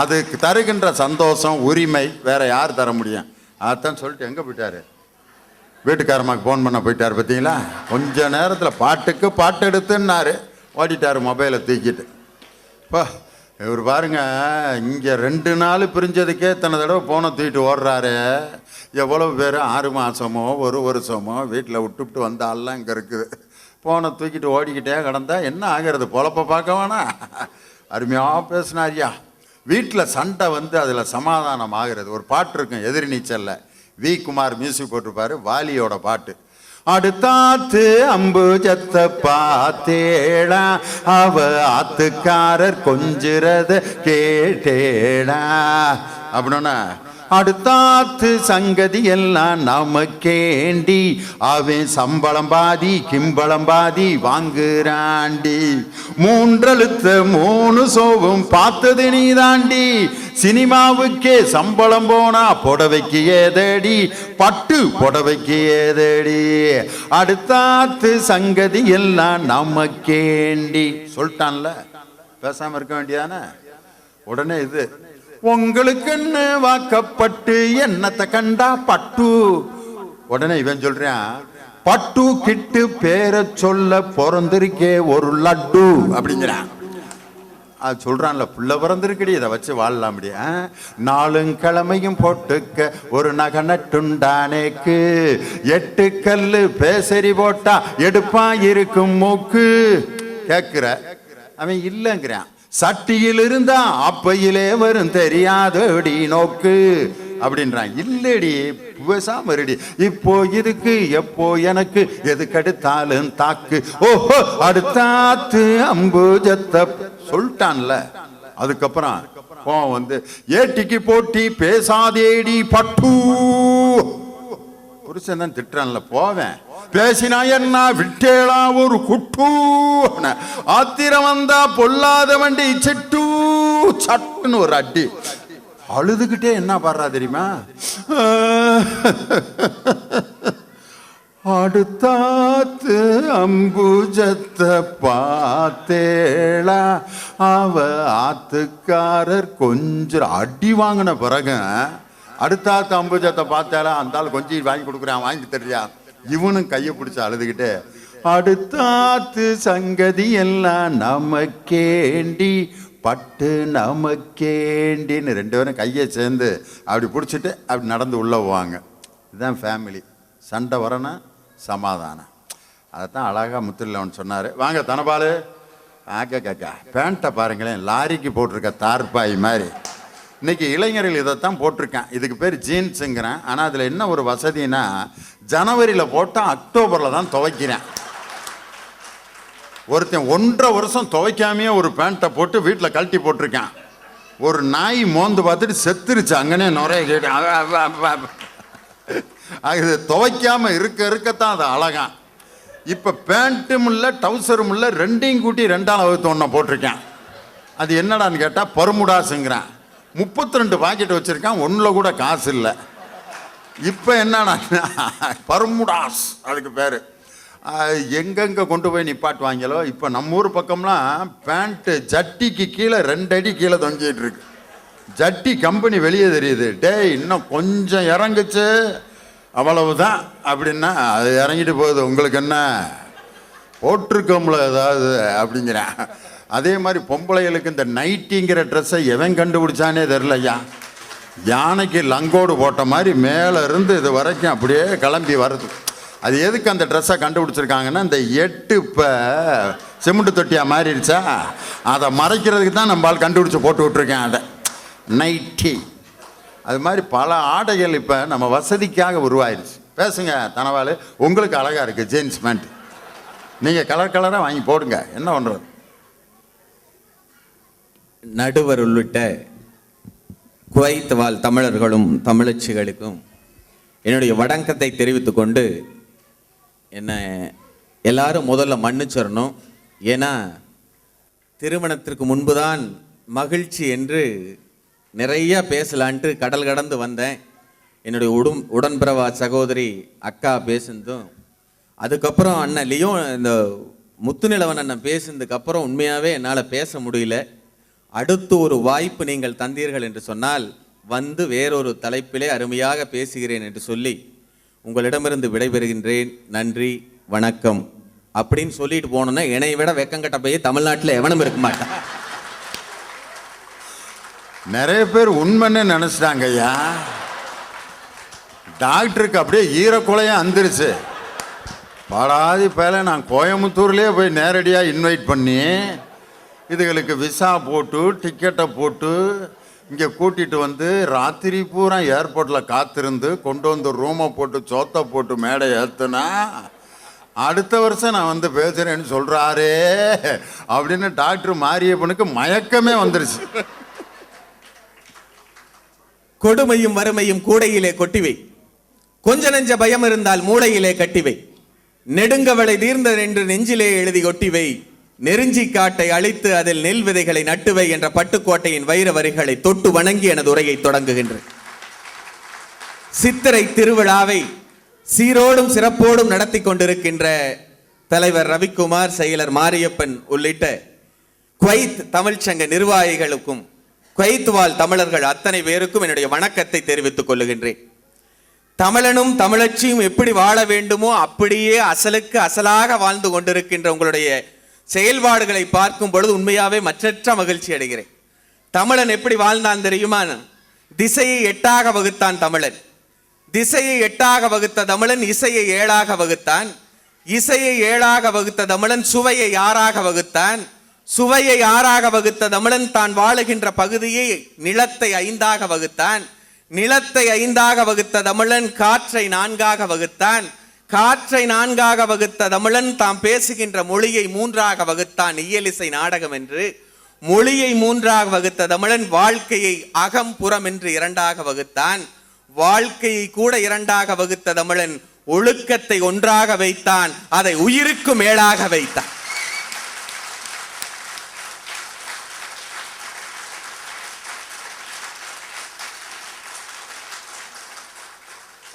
அதுக்கு தருகின்ற சந்தோஷம், உரிமை வேற யார் தர முடியும்? அதான் சொல்லிட்டு எங்கே போயிட்டாரு? வீட்டுக்காரமாக்கு ஃபோன் பண்ண போயிட்டார். பார்த்தீங்களா? கொஞ்ச நேரத்தில் பாட்டுக்கு பாட்டு எடுத்துன்னாரு, ஓடிட்டார் மொபைலை தூக்கிட்டு. இப்போ இவர் பாருங்க, இங்கே 2 நாள் பிரிஞ்சதுக்கே இத்தனை தடவை போனை தூக்கிட்டு ஓடுறாரு. எவ்வளவு பேர் 6 மாதமோ 1 வருஷமோ வீட்டில் விட்டுவிட்டு வந்தாலாம் இங்கே இருக்குது. போனை தூக்கிட்டு ஓடிக்கிட்டே கிடந்தா என்ன ஆகிறது? பொழப்ப பார்க்க வேணா? அருமையாக பேசினாரியா. வீட்டில் சண்டை வந்து அதில் சமாதானம் ஆகிறது. ஒரு பாட்டு இருக்கும் எதிரி நீச்சலில், வி குமார் மியூசிக் போட்டிருப்பாரு, வாலியோட பாட்டு. அடுத்தாத்து அம்புஜத்த பார்த்தேடா, அவ ஆத்துக்காரர் கொஞ்சிறத கேட்டேடா அப்படின்னா, அடுத்தாத்து சங்கதி எல்லாம் நமக்கேண்டி, அவன் சம்பளம் பாதி கிம்பளம் பாதி வாங்குறாண்டி, 3 எழுத்த 3 சோவும் பார்த்தது நீ தாண்டி, சினிமாவுக்கே சம்பளம் போனா புடவைக்கு ஏதடி, பட்டு புடவைக்கு ஏதடி, அடுத்தாத்து சங்கதி எல்லாம் நமக்கேண்டி சொல்லிட்டான்ல. பேசாம இருக்க வேண்டியதானே? உடனே இது உங்களுக்குன்னு வாக்கப்பட்டு என்னத்தை கண்டா பட்டு. உடனே இவன் சொல்றான், பட்டு கிட்டு பேரை சொல்ல பிறந்திருக்கே ஒரு லட்டு அப்படிங்கிறான். அது சொல்றான்ல, புள்ள பிறந்திருக்கடி, இதை வச்சு வாழலாம் முடியா. 4 கிழமையும் போட்டுக்க ஒரு நகை நட்டுண்டானேக்கு, 8 கல்லு பேசரி போட்டா எடுப்பா இருக்கும் மூக்கு. கேட்கிற அவன் இல்லைங்கிறான். சட்டியில் இருந்தா அப்பையிலே வரும் தெரியாதடி நோக்கு அப்படின்றான். இல்லடி பேசாம இருடி, இப்போ இதுக்கு எப்போ எனக்கு எதுக்கடுத்தாலும் தாக்கு. ஓஹோ அடுத்தாத்து அம்புஜத்த சொல்லிட்டான்ல. அதுக்கப்புறம் கோவம் வந்து, ஏட்டிக்கு போட்டி பேசாதேடி பட்டு. புருஷன் தான் திட்டுறான்ல, போவேன் பேசினா என்ன விட்டேளா ஒரு குட்டு. ஆத்திரம் வந்தா பொல்லாத வண்டி சிட்டு சட்டுன்னு ஒரு அடி. அழுதுகிட்டே என்ன பாடுறா தெரியுமா? அடுத்தாத்து அம்புஜத்தை பார்த்தேளா, அவ ஆத்துக்காரர் கொஞ்சம் அடி வாங்கின பிறகு அடுத்தாத்து அம்புஜத்தை பார்த்தாலா, அந்த ஆள் கொஞ்சம் வாங்கி கொடுக்குறான், வாங்கி தர்றியா? இவனும் கையை பிடிச்சி அழுதுகிட்டு, அடுத்தாத்து சங்கதி எல்லாம் நமக்கேண்டி பட்டு நமக்கேண்டின்னு 2 பேரும் கையை சேர்ந்து அப்படி பிடிச்சிட்டு அப்படி நடந்து உள்ள போவாங்க. இதுதான் ஃபேமிலி. சண்டை வரணும், சமாதானம். அதைத்தான் அழகாக முத்துலவன் சொன்னார். வாங்க தனபாலு, கேக்கா பேண்ட்டை பாருங்களேன், லாரிக்கு போட்டிருக்க தார்பாய் மாதிரி. இன்னைக்கு இளைஞர்கள் இதைத்தான் போட்டிருக்கேன். இதுக்கு பேர் ஜீன்ஸுங்கிறேன். ஆனால் அதில் என்ன ஒரு வசதினா, ஜனவரியில் போட்டால் அக்டோபரில் தான் துவைக்கிறேன். ஒருத்தன் 1.5 வருஷம் துவைக்காமையே ஒரு பேண்ட்டை போட்டு வீட்டில் கழட்டி போட்டிருக்கேன். ஒரு நாய் மோந்து பார்த்துட்டு செத்துருச்சு, அங்கனே நுரைய கேட்டு. அது துவைக்காமல் இருக்கத்தான் அது அழகா. இப்போ பேண்ட்டும் இல்லை டவுசரும் இல்லை, ரெண்டையும் கூட்டி 2ஆல் வகுத்து ஒன்றை போட்டிருக்கேன். அது என்னடான்னு கேட்டால் பர்முடாஸுங்கிறேன். 32 பாக்கெட் வச்சுருக்கேன், ஒன்றில் கூட காசு இல்லை. இப்போ என்னடா பர்முடாஸ் அதுக்கு பேர். எங்கெங்கே கொண்டு போய் நிப்பாட்டுவாங்களோ. இப்போ நம்ம ஊர் பக்கம்லாம் பேண்ட்டு ஜட்டிக்கு கீழே 2 அடி கீழே தொங்கிட்டு இருக்கு. ஜட்டி கம்பெனி வெளியே தெரியுது. டேய் இன்னும் கொஞ்சம் இறங்குச்சு அவ்வளவுதான் அப்படின்னா, அது இறங்கிட்டு போகுது, உங்களுக்கு என்ன போட்டிருக்கோம்ல ஏதாவது அப்படிங்கிறேன். அதே மாதிரி பொம்பளைகளுக்கு இந்த நைட்டிங்கிற ட்ரெஸ்ஸை எவன் கண்டுபிடிச்சானே தெரிலையா. யானைக்கு லங்கோடு போட்ட மாதிரி மேலே இருந்து இது வரைக்கும் அப்படியே கிளம்பி வருது. அது எதுக்கு அந்த ட்ரெஸ்ஸை கண்டுபிடிச்சிருக்காங்கன்னா, இந்த 8 இப்போ சிமெண்ட் தொட்டியாக மாறிடுச்சா, அதை மறைக்கிறதுக்கு தான் நம்மளால் கண்டுபிடிச்சி போட்டு விட்ருக்கேன் அதை நைட்டி. அது மாதிரி பல ஆடைகள் இப்போ நம்ம வசதிக்காக உருவாயிருச்சு. பேசுங்க தனவாள், உங்களுக்கு அழகாக இருக்குது ஜீன்ஸ் பேண்ட். நீங்கள் கலர் கலராக வாங்கி போடுங்க, என்ன பண்ணுறது. நடுவர் உள்ளிட்ட குவைத் வாழ் தமிழர்களும் தமிழச்சிகளுக்கும் என்னுடைய வணக்கத்தை தெரிவித்துக் கொண்டு, என்ன எல்லாரும் முதல்ல மன்னிச்சிடணும். ஏன்னா திருமணத்திற்கு முன்புதான் மகிழ்ச்சி என்று நிறைய பேசலான்ட்டு கடல் கடந்து வந்தேன். என்னுடைய உடன்பிறவா சகோதரி அக்கா பேசுனதும், அதுக்கப்புறம் அண்ணன் லியோன் இந்த முத்துநிலவன் அண்ணன் பேசுனதுக்கப்புறம் உண்மையாகவே என்னால் பேச முடியல. அடுத்து ஒரு வாய்ப்பு நீங்கள் தந்தீர்கள் என்று சொன்னால் வந்து வேறொரு தலைப்பிலே அருமையாக பேசுகிறேன் என்று சொல்லி உங்களிடமிருந்து விடைபெறுகின்றேன். நன்றி, வணக்கம் அப்படின்னு சொல்லிட்டு போனோன்னா என்னை விட வெக்கங்கட்ட போய் தமிழ்நாட்டில் எவனும் இருக்க மாட்டான். நிறைய பேர் உண்மைன்னு நினச்சிட்டாங்க ஐயா. டாக்டருக்கு அப்படியே ஈரக்குலையாக வந்துருச்சு. பாடாதி பேல நான் கோயம்புத்தூர்லேயே போய் நேரடியாக இன்வைட் பண்ணி இதுகளுக்கு விசா போட்டு டிக்கெட்டை போட்டு இங்கே கூட்டிகிட்டு வந்து ராத்திரி பூரா ஏர்போர்ட்டில் காத்திருந்து கொண்டு வந்து ரூமை போட்டு சோத்தை போட்டு மேடை ஏற்றுனா, அடுத்த வருஷம் நான் வந்து பேசுகிறேன்னு சொல்கிறாரே அப்படின்னு டாக்டர் மாரியப்பனுக்கு மயக்கமே வந்துருச்சு. கொடுமையும் வறுமையும் கூடையிலே கொட்டிவை, கொஞ்ச நெஞ்ச பயம் இருந்தால் மூளையிலே கட்டிவை, நெடுங்கவளை தீர்ந்த என்று நெஞ்சிலே எழுதி கொட்டிவை, நெருஞ்சி காட்டை அழித்து அதில் நெல் விதைகளை நட்டுவை என்ற பட்டுக்கோட்டையின் வைர வரிகளை தொட்டு வணங்கி எனது உரையை தொடங்குகின்றேன். சித்திரை திருவிழாவை சீரோடும் சிறப்போடும் நடத்தி கொண்டிருக்கின்ற தலைவர் ரவிக்குமார், செயலர் மாரியப்பன் உள்ளிட்ட குவைத் தமிழ்ச்சங்க நிர்வாகிகளுக்கும் குவைத் வாழ் தமிழர்கள் அத்தனை பேருக்கும் என்னுடைய வணக்கத்தை தெரிவித்துக் கொள்ளுகின்றேன். தமிழனும் தமிழச்சியும் எப்படி வாழ வேண்டுமோ அப்படியே அசலுக்கு அசலாக வாழ்ந்து கொண்டிருக்கின்ற உங்களுடைய செயல்பாடுகளை பார்க்கும் பொழுது உண்மையாவே மற்றற்ற மகிழ்ச்சி அடைகிறேன். தமிழன் எப்படி வாழ்ந்தான் தெரியுமா? திசையை 8ஆக வகுத்தான் தமிழன். திசையை 8ஆக வகுத்த தமிழன் இசையை 7ஆக வகுத்தான். இசையை 7ஆக வகுத்த தமிழன் சுவையை 6ஆக வகுத்தான். சுவையை 6ஆக வகுத்த தமிழன் தான் வாழுகின்ற பகுதியை நிலத்தை 5ஆக வகுத்தான். நிலத்தை 5ஆக வகுத்த தமிழன் காற்றை 4ஆக வகுத்தான். காற்றை 4ஆக வகுத்த தமிழன் தாம் பேசுகின்ற மொழியை 3ஆக வகுத்தான், இயலிசை நாடகம் என்று. மொழியை 3ஆக வகுத்த தமிழன் வாழ்க்கையை அகம் புறம் என்று 2ஆக வகுத்தான். வாழ்க்கையை கூட 2ஆக வகுத்த தமிழன் ஒழுக்கத்தை 1ஆக வைத்தான், அதை உயிருக்கு மேலாக வைத்தான்.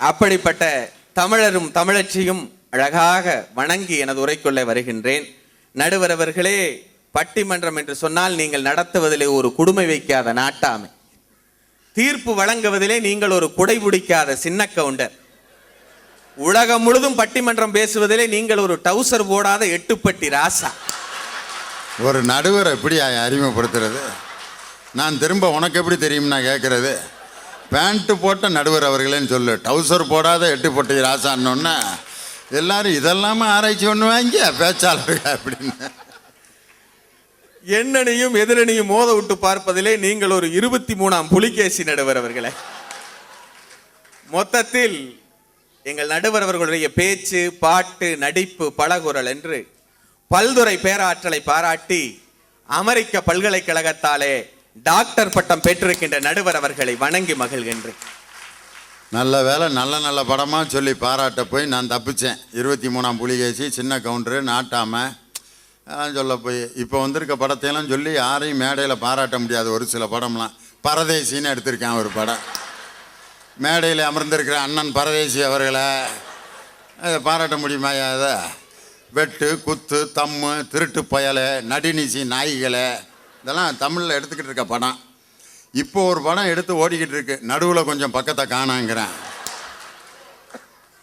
அப்படிப்பட்ட தமிழரும் தமிழச்சியும் அழகாக வணங்கி எனது உரைக்குள்ளே வருகின்றேன். நடுவர் அவர்களே, பட்டிமன்றம் என்று சொன்னால் நீங்கள் நடத்துவதிலே ஒரு குடுமை வைக்காத நாட்டாமை, தீர்ப்பு வழங்குவதிலே நீங்கள் ஒரு குடை பிடிக்காத சின்ன கவுண்டர், உலகம் முழுதும் பட்டிமன்றம் பேசுவதிலே நீங்கள் ஒரு டவுசர் போடாத 8பட்டி ராசா. ஒரு நடுவரை எப்படி அறிமுகப்படுத்துறது? நான் திரும்ப உனக்கு எப்படி தெரியும் நான் கேட்கறது? பேண்ட்டு போட்ட நடுவர் அவர்களேன்னு சொல்லு, டவுசர் போடாத எட்டு போட்டு ராசான்னொன்னே எல்லாரும் இதெல்லாம ஆராய்ச்சி பண்ணுவாங்க பேச்சாளர்கள் அப்படின்னு. எண்ணனையும் எதிரணியும் மோத விட்டு பார்ப்பதிலே நீங்கள் ஒரு 23ஆம் புலிகேசி நடுவர் அவர்களே. மொத்தத்தில் எங்கள் நடுவர் அவர்களுடைய பேச்சு, பாட்டு, நடிப்பு, பலகுரல் என்று பல்துறை பேராற்றலை பாராட்டி அமெரிக்க பல்கலைக்கழகத்தாலே டாக்டர் பட்டம் பெற்றிருக்கின்ற நடுவர் அவர்களை வணங்கி மகிழ்கின்றேன். நல்ல வேலை, நல்ல நல்ல படமாக சொல்லி பாராட்ட போய் நான் தப்பிச்சேன். 23ஆம் புலிகேசி, சின்ன கவுண்டரு, நாட்டாமை சொல்ல போய் இப்போ வந்திருக்க படத்தையெல்லாம் சொல்லி யாரையும் மேடையில் பாராட்ட முடியாது. ஒரு சில படம்லாம் பரதேசின்னு எடுத்திருக்கேன் ஒரு படம். மேடையில் அமர்ந்திருக்கிற அண்ணன் பரதேசி அவர்களை அதை பாராட்ட முடியுமா? அதை வெட்டு, குத்து, தம்மு, திருட்டு பயலை, நடினிசி நாய்களை, இதெல்லாம் தமிழில் எடுத்துக்கிட்டு இருக்க படம். இப்போ ஒரு படம் எடுத்து ஓடிக்கிட்டு இருக்கு, நடுவில் கொஞ்சம் பக்கத்தை காணாங்கிறேன்.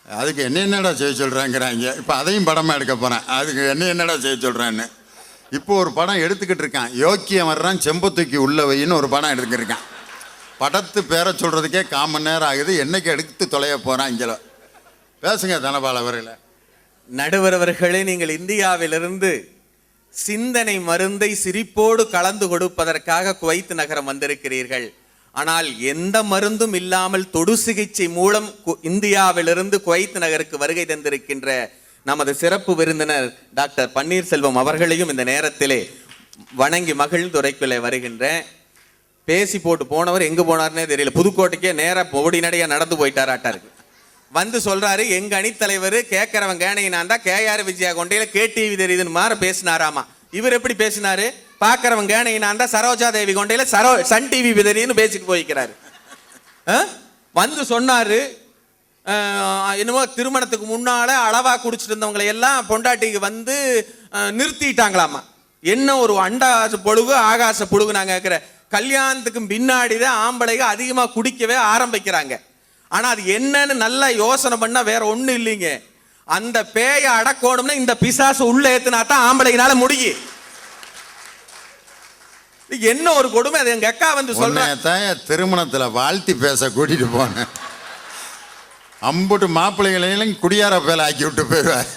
அதுக்கு என்னடா செய்ய சொல்கிறேங்கிறாங்க. இப்போ அதையும் படமாக எடுக்க போகிறேன், அதுக்கு என்னடா செய்ய சொல்கிறேன்னு. இப்போ ஒரு படம் எடுத்துக்கிட்டு இருக்கான், யோக்கியம் வர்றான் செம்பத்தூக்கி உள்ள வையின்னு ஒரு படம் எடுத்துக்கிருக்கான். படத்து பேரை சொல்கிறதுக்கே 1/4 மணி நேரம் ஆகுது. என்னைக்கு எடுத்து தொலைய போகிறான் இங்கே. பேசுங்க தனபால் அவர்களே. நடுவர் அவர்களே, நீங்கள் இந்தியாவிலிருந்து சிந்தனை மருந்தை சிரிப்போடு கலந்து கொடுப்பதற்காக குவைத் நகரம் வந்திருக்கிறீர்கள். ஆனால் எந்த மருந்தும் இல்லாமல் தொடு சிகிச்சை மூலம் இந்தியாவிலிருந்து குவைத் நகருக்கு வருகை தந்திருக்கின்ற நமது சிறப்பு விருந்தினர் டாக்டர் பன்னீர்செல்வம் அவர்களையும் இந்த நேரத்திலே வணங்கி மகிழ்ந்து உரைக்குள்ளே வருகின்றேன். பேசி போட்டு போனவர் எங்கே போனார்னே தெரியல, புதுக்கோட்டைக்கே நேராக ஓடி நடையாக நடந்து போயிட்டாராட்டாருக்கு. வந்து சொல்றாரு, எங்க அணித்தலைவர் கேட்கறவன் கேனையினான் தான் கேஆர் விஜயா கொண்டையில கேடிவி தெரியுதுன்னு மாதிரி பேசினாராமா. இவர் எப்படி பேசினாரு? பார்க்கறவன் கேனையினான் தான் சரோஜா தேவி கொண்டையில சன் டிவி தெரியுதுன்னு பேசிட்டு போய்க்கிறாரு. வந்து சொன்னாரு, என்னமோ திருமணத்துக்கு முன்னால அளவா குடிச்சிட்டு இருந்தவங்களை எல்லாம் பொண்டாட்டிக்கு வந்து நிறுத்திட்டாங்களாமா. என்ன ஒரு அண்டா பொழுகு ஆகாச பொழுகு நான் கேட்கிற, கல்யாணத்துக்கு பின்னாடிதான் ஆம்பளைங்க அதிகமா குடிக்கவே ஆரம்பிக்கிறாங்க. ஆனா அது என்னன்னு நல்லா யோசனை பண்ணா வேற ஒண்ணும் இல்லைங்க. அந்த பேயை அடக்கணும்னா இந்த பிசாசு உள்ள ஏத்துனா தான் ஆம்பளைனால முடியும். என்ன ஒரு கொடுமை அது. எங்க அக்கா வந்து சொல்றேன், திருமணத்துல வாழ்த்தி பேச கூட்டிட்டு போனேன், அம்புட்டு மாப்பிள்ளைகளையும் குடியார பேல ஆக்கி விட்டு போயிடுவார்.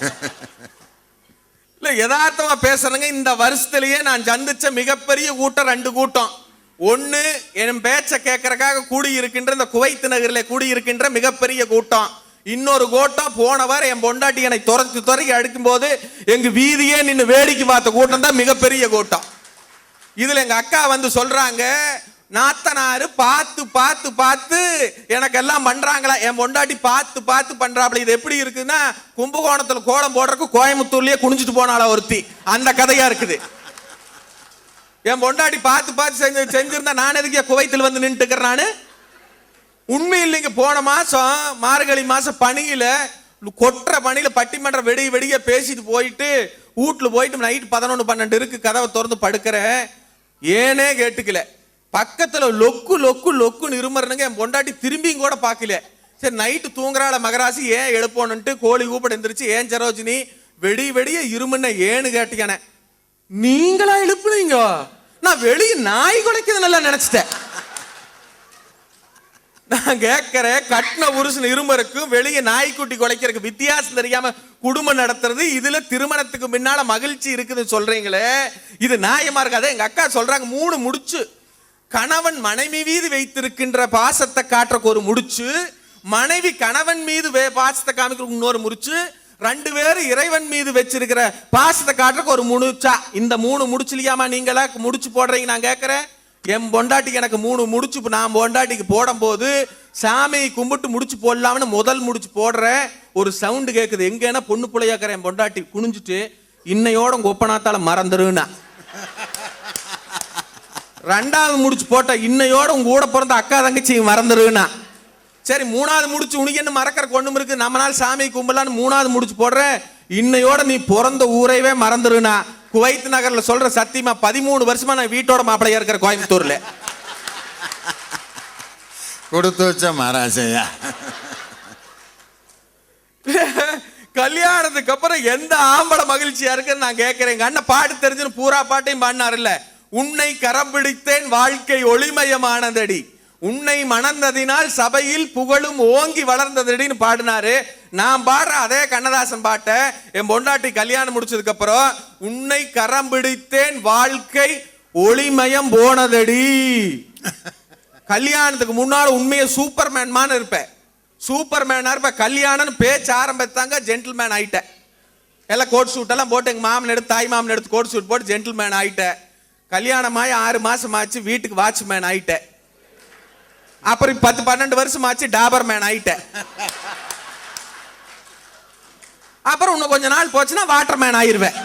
இல்ல யதார்த்தமா பேசுறேங்க. இந்த வருஷத்திலேயே நான் சந்திச்ச மிகப்பெரிய கூட்டம் 2 கூட்டம். ஒன்னு என் பேச்ச கேட்கறதுக்காக கூடி இருக்கின்ற இந்த குவைத் நகரில் கூடி இருக்கின்ற மிகப்பெரிய கூட்டம். இன்னொரு கூட்டம் போன வாரம் என் பொண்டாட்டி என்னை துறக்கி அடிக்கும் போது எங்க வீதியே நின்று வேடிக்கை பார்த்த கூட்டம் தான் மிகப்பெரிய கூட்டம். இதுல எங்க அக்கா வந்து சொல்றாங்க, நாத்தனாரு பார்த்து பார்த்து பார்த்து எனக்கு எல்லாம் பண்றாங்களா, என் பொண்டாட்டி பார்த்து பார்த்து பண்றாப்ல. இது எப்படி இருக்குன்னா, கும்பகோணத்துல கோலம் போடுறதுக்கு கோயம்புத்தூர்லயே குனிஞ்சிட்டு போனால ஒருத்தி, அந்த கதையா இருக்குது. என் பொண்டாட்டி பார்த்து பார்த்து செஞ்சிருந்தா நான் எதுக்கு குவைத்தில் வந்து நின்றுக்கிறேன் நானு? உண்மை இல்லைங்க. போன மாசம் மார்கழி மாசம் பனியில கொற்ற பனியில பட்டிமன்ற வெடிய பேசிட்டு போயிட்டு வீட்டுல போயிட்டு நைட்டு 11-12 இருக்கு, கதவை திறந்து படுக்கிறேன். ஏனே கேட்டுக்கல, பக்கத்துல லொக்கு லொக்கு லொக்குன்னு இருமறனுங்க. என் பொண்டாட்டி திரும்பியும் கூட பார்க்கல. சரி நைட்டு தூங்குறாள மகராசி, ஏன் எழுப்போன்னுட்டு கோழி ஊப்பட எந்திரிச்சு, ஏன் சரோஜினி வெடிய இருமுன்ன ஏன்னு கேட்டீங்க. நீங்களா எழுப்புனீங்க? நான் வெளியே நாய் குலைக்கிறது நல்லா நினைச்சிட்டேன். நான் கேட்கிறேன், கட்டின புருஷன் இருமருக்கும் வெளியே நாய்க்குட்டி குலைக்கிறதுக்கு வித்தியாசம் தெரியாம குடும்பம் நடத்துறது, இதுல திருமணத்துக்கு முன்னால மகிழ்ச்சி இருக்குதுன்னு சொல்றீங்களே, இது நியாயமா இருக்காது. எங்க அக்கா சொல்றாங்க, 3 முடிச்சு. கணவன் மனைவி மீது வைத்திருக்கின்ற பாசத்தை காட்டுறக்கு ஒரு முடிச்சு, மனைவி கணவன் மீது பாசத்தை காமிக்கிறதுக்கு இன்னொரு முடிச்சு, 2 பேரும் இறைவன் மீது வச்சிருக்கிற பாசத்தை காட்டுறதுக்கு ஒரு முடிச்சா. இந்த 3 முடிச்சுலையாமா நீங்களா முடிச்சு போடுறீங்க? நான் கேட்கிறேன், என் பொண்டாட்டிக்கு எனக்கு 3 முடிச்சு நான் பொண்டாட்டிக்கு போடும் போது சாமியை கும்பிட்டு முடிச்சு போடலாம்னு முதல் முடிச்சு போடுறேன். ஒரு சவுண்டு கேட்குது, எங்கன்னா பொண்ணு பிள்ளையாக்கிற என் பொண்டாட்டி குனிஞ்சிட்டு, இன்னையோட உங்க ஒப்பனாத்தால மறந்துருன்னா. 2வது முடிச்சு போட்ட, இன்னையோட உங்க கூட பிறந்த அக்கா தங்கச்சி மறந்துருன்னா. சரி 3வது முடிச்சு உனக்கு என்ன மறக்கிற கொண்டு இருக்கு, நம்மளால சாமி கும்பலான்னு 3வது முடிச்சு போடுற, இன்னையோட நீ பிறந்த ஊரையவே மறந்துருனா. குவைத் நகர்ல சொல்ற சத்தியமா 13 வருஷமா நான் வீட்டோட மாப்பிள்ளையா இருக்கிற கோயம்புத்தூர்ல. கொடுத்து வச்ச மகாராஜையா. கல்யாணத்துக்கு அப்புறம் எந்த ஆம்பளை மகிழ்ச்சியா இருக்குன்னு நான் கேட்கிறேன். எங்க அண்ணன் பாட்டு தெரிஞ்சுன்னு பூரா பாட்டையும் பாடினார் இல்ல, உன்னை கரம் பிடித்தேன் வாழ்க்கை ஒளிமயமானதடி, உன்னை மணந்ததினால் சபையில் புகழும் ஓங்கி வளர்ந்ததுன்னு பாடினாரு. நான் பாடுற அதே கண்ணதாசன் பாட்டை என் பொண்டாட்டி கல்யாணம் முடிச்சதுக்கு அப்புறம் உன்னை கரம் பிடித்தேன் வாழ்க்கை ஒளிமயம் போனதடி. கல்யாணத்துக்கு முன்னால உண்மையை சூப்பர்மேன் மான இருப்பேன், சூப்பர்மேனா இருப்பேன். கல்யாணம் பேச்சு ஆரம்பித்தாங்க ஜென்டில்மேன் ஆயிட்டேன். எல்லாம் கோட் சூட் எல்லாம் போட்டு எங்க மாமன் எடுத்து தாய் மாமன் எடுத்து கோட் சூட் போட்டு ஜென்டில்மேன் ஆயிட்டேன். கல்யாணமாயி 6 மாசம் ஆச்சு, வீட்டுக்கு வாட்ச்மேன் ஆயிட்டேன். அப்புறம் 10-12 வருஷம் ஆச்சு, டாபர் மேன் ஆயிட்டேன். அப்புறம் இன்னும் கொஞ்ச நாள் போச்சுன்னா வாட்டர் மேன் ஆயிருவேன்.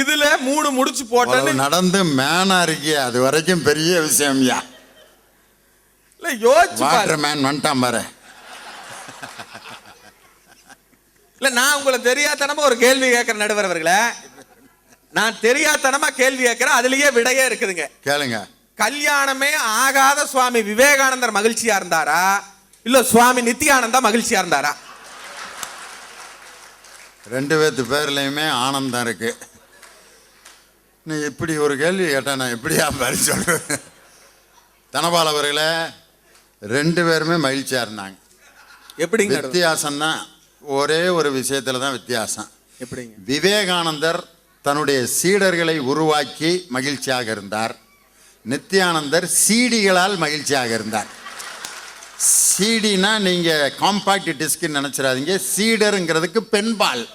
இதுல 3 முடிச்சு போட்டேன்னு நடந்து மேனா இருக்கிய, அது வரைக்கும் பெரிய விஷயம்யா. இல்ல யோசிச்சு வாட்டர் மேன் வந்துட்டான் பாரு. இல்ல நான் உங்களை தெரியாதனமா ஒரு கேள்வி கேட்கிற நடுவர் அவர்களே, நான் தெரியாதனமா கேள்வி கேட்கிறேன், அதுலயே விடையே இருக்குதுங்க. கேளுங்க. கல்யாணமே ஆகாத சுவாமி விவேகானந்தர் மகிழ்ச்சியா இருந்தாரா இல்ல சுவாமி நித்யானந்தா மகிழ்ச்சியா இருந்தாரா? 2 பேர்த்து பேர்லயுமே ஆனந்தம் இருக்கு. நீ இப்படி ஒரு கேள்வி கேட்டா நான் எப்படியா பதில் சொல்றது? தனபால் அவர்களே 2 பேருமே மகிழ்ச்சியா இருந்தாங்க. எப்படிங்க? வித்தியாசம் தான், ஒரே ஒரு விஷயத்துல தான் வித்தியாசம். எப்படிங்க? விவேகானந்தர் தன்னுடைய சீடர்களை உருவாக்கி மகிழ்ச்சியாக இருந்தார். நித்யானந்தர் சீடிகளால் மகிழ்ச்சியாக இருந்தார். சீடினா நீங்க காம்பாக்ட் டிஸ்க்னு நினைச்சிடாதீங்க, சீடருங்கிறதுக்கு பெண்பால்.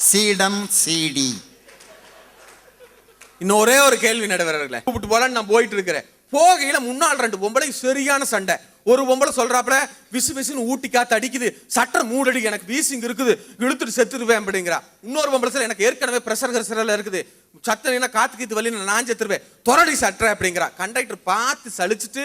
சீடம் சீடி. இன்னும் ஒரே ஒரு கேள்வி நடுவர்களே, கூப்பிட்டு போலான்னு நான் போயிட்டு இருக்கிறேன். போகையில முன்னாள் 2 பொம்பளை சரியான சண்டை. ஒரு பொம்பளை சொல்றாப்புல விசு விசுன்னு ஊட்டி காத்து அடிக்குது, சட்டை மூடடி, எனக்கு வீசிங் இருக்குது, இழுத்துட்டு செத்துருவேன் அப்படிங்கிறா. இன்னொரு பொம்பளை சொல்ல எனக்கு ஏற்கனவே பிரஷர் கர்சரில் இருக்குது, சட்டை காத்து கீத்து வலி நான் செத்துருவேன், தொரடி சட்டை அப்படிங்கிறா. கண்டக்டர் பார்த்து சலிச்சுட்டு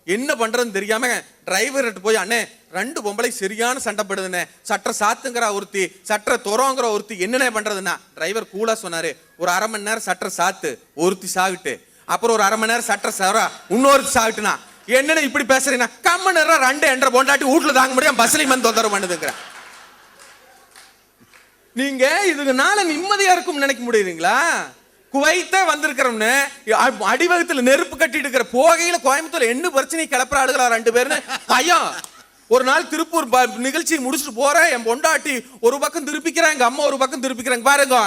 என்ன பண்றதுன்னு தெரியாம டிரைவர்கிட்ட போய், அண்ணே 2 பொம்பளை சரியான சண்டைப்படுதுண்ணே, சட்டை சாத்துங்கிற ஒருத்தி, சட்டை தொரோங்கிற ஒருத்தி, என்னென்ன பண்றதுன்னா டிரைவர் கூலா சொன்னாரு, ஒரு 1/2 மணி நேரம் சட்டை சாத்து, ஒருத்தி சாவிட்டு, அப்புறம் ஒரு 1/2 மணி நேரம் சட்டை சாவரா, இன்னொரு சாவிட்டுனா என்னன்னு இப்படி பேசுறீங்க? கம்மன் 2 என்ற பொண்டாட்டி வீட்டுல தாங்க முடியும், பஸ்லயும் வந்து தொந்தரவு பண்ணுதுங்கிற. நீங்க இதுனால நிம்மதியா இருக்கும் நினைக்க முடியுதுங்களா? குவைத்தே வந்திருக்கிறோம்னு அடிவகத்துல நெருப்பு கட்டிட்டு இருக்கிற போகையில கோயம்புத்தூர்ல என்ன பிரச்சனை கிளப்புற ஆளுகளா 2 பேருன்னு பயம். ஒரு நாள் திருப்பூர் நிகழ்ச்சி முடிச்சுட்டு போறேன், என் பொண்டாட்டி ஒரு பக்கம் திருப்பிக்கிறேன், எங்க அம்மா ஒரு பக்கம் திருப்பிக்கிறாங்க. பாருங்க,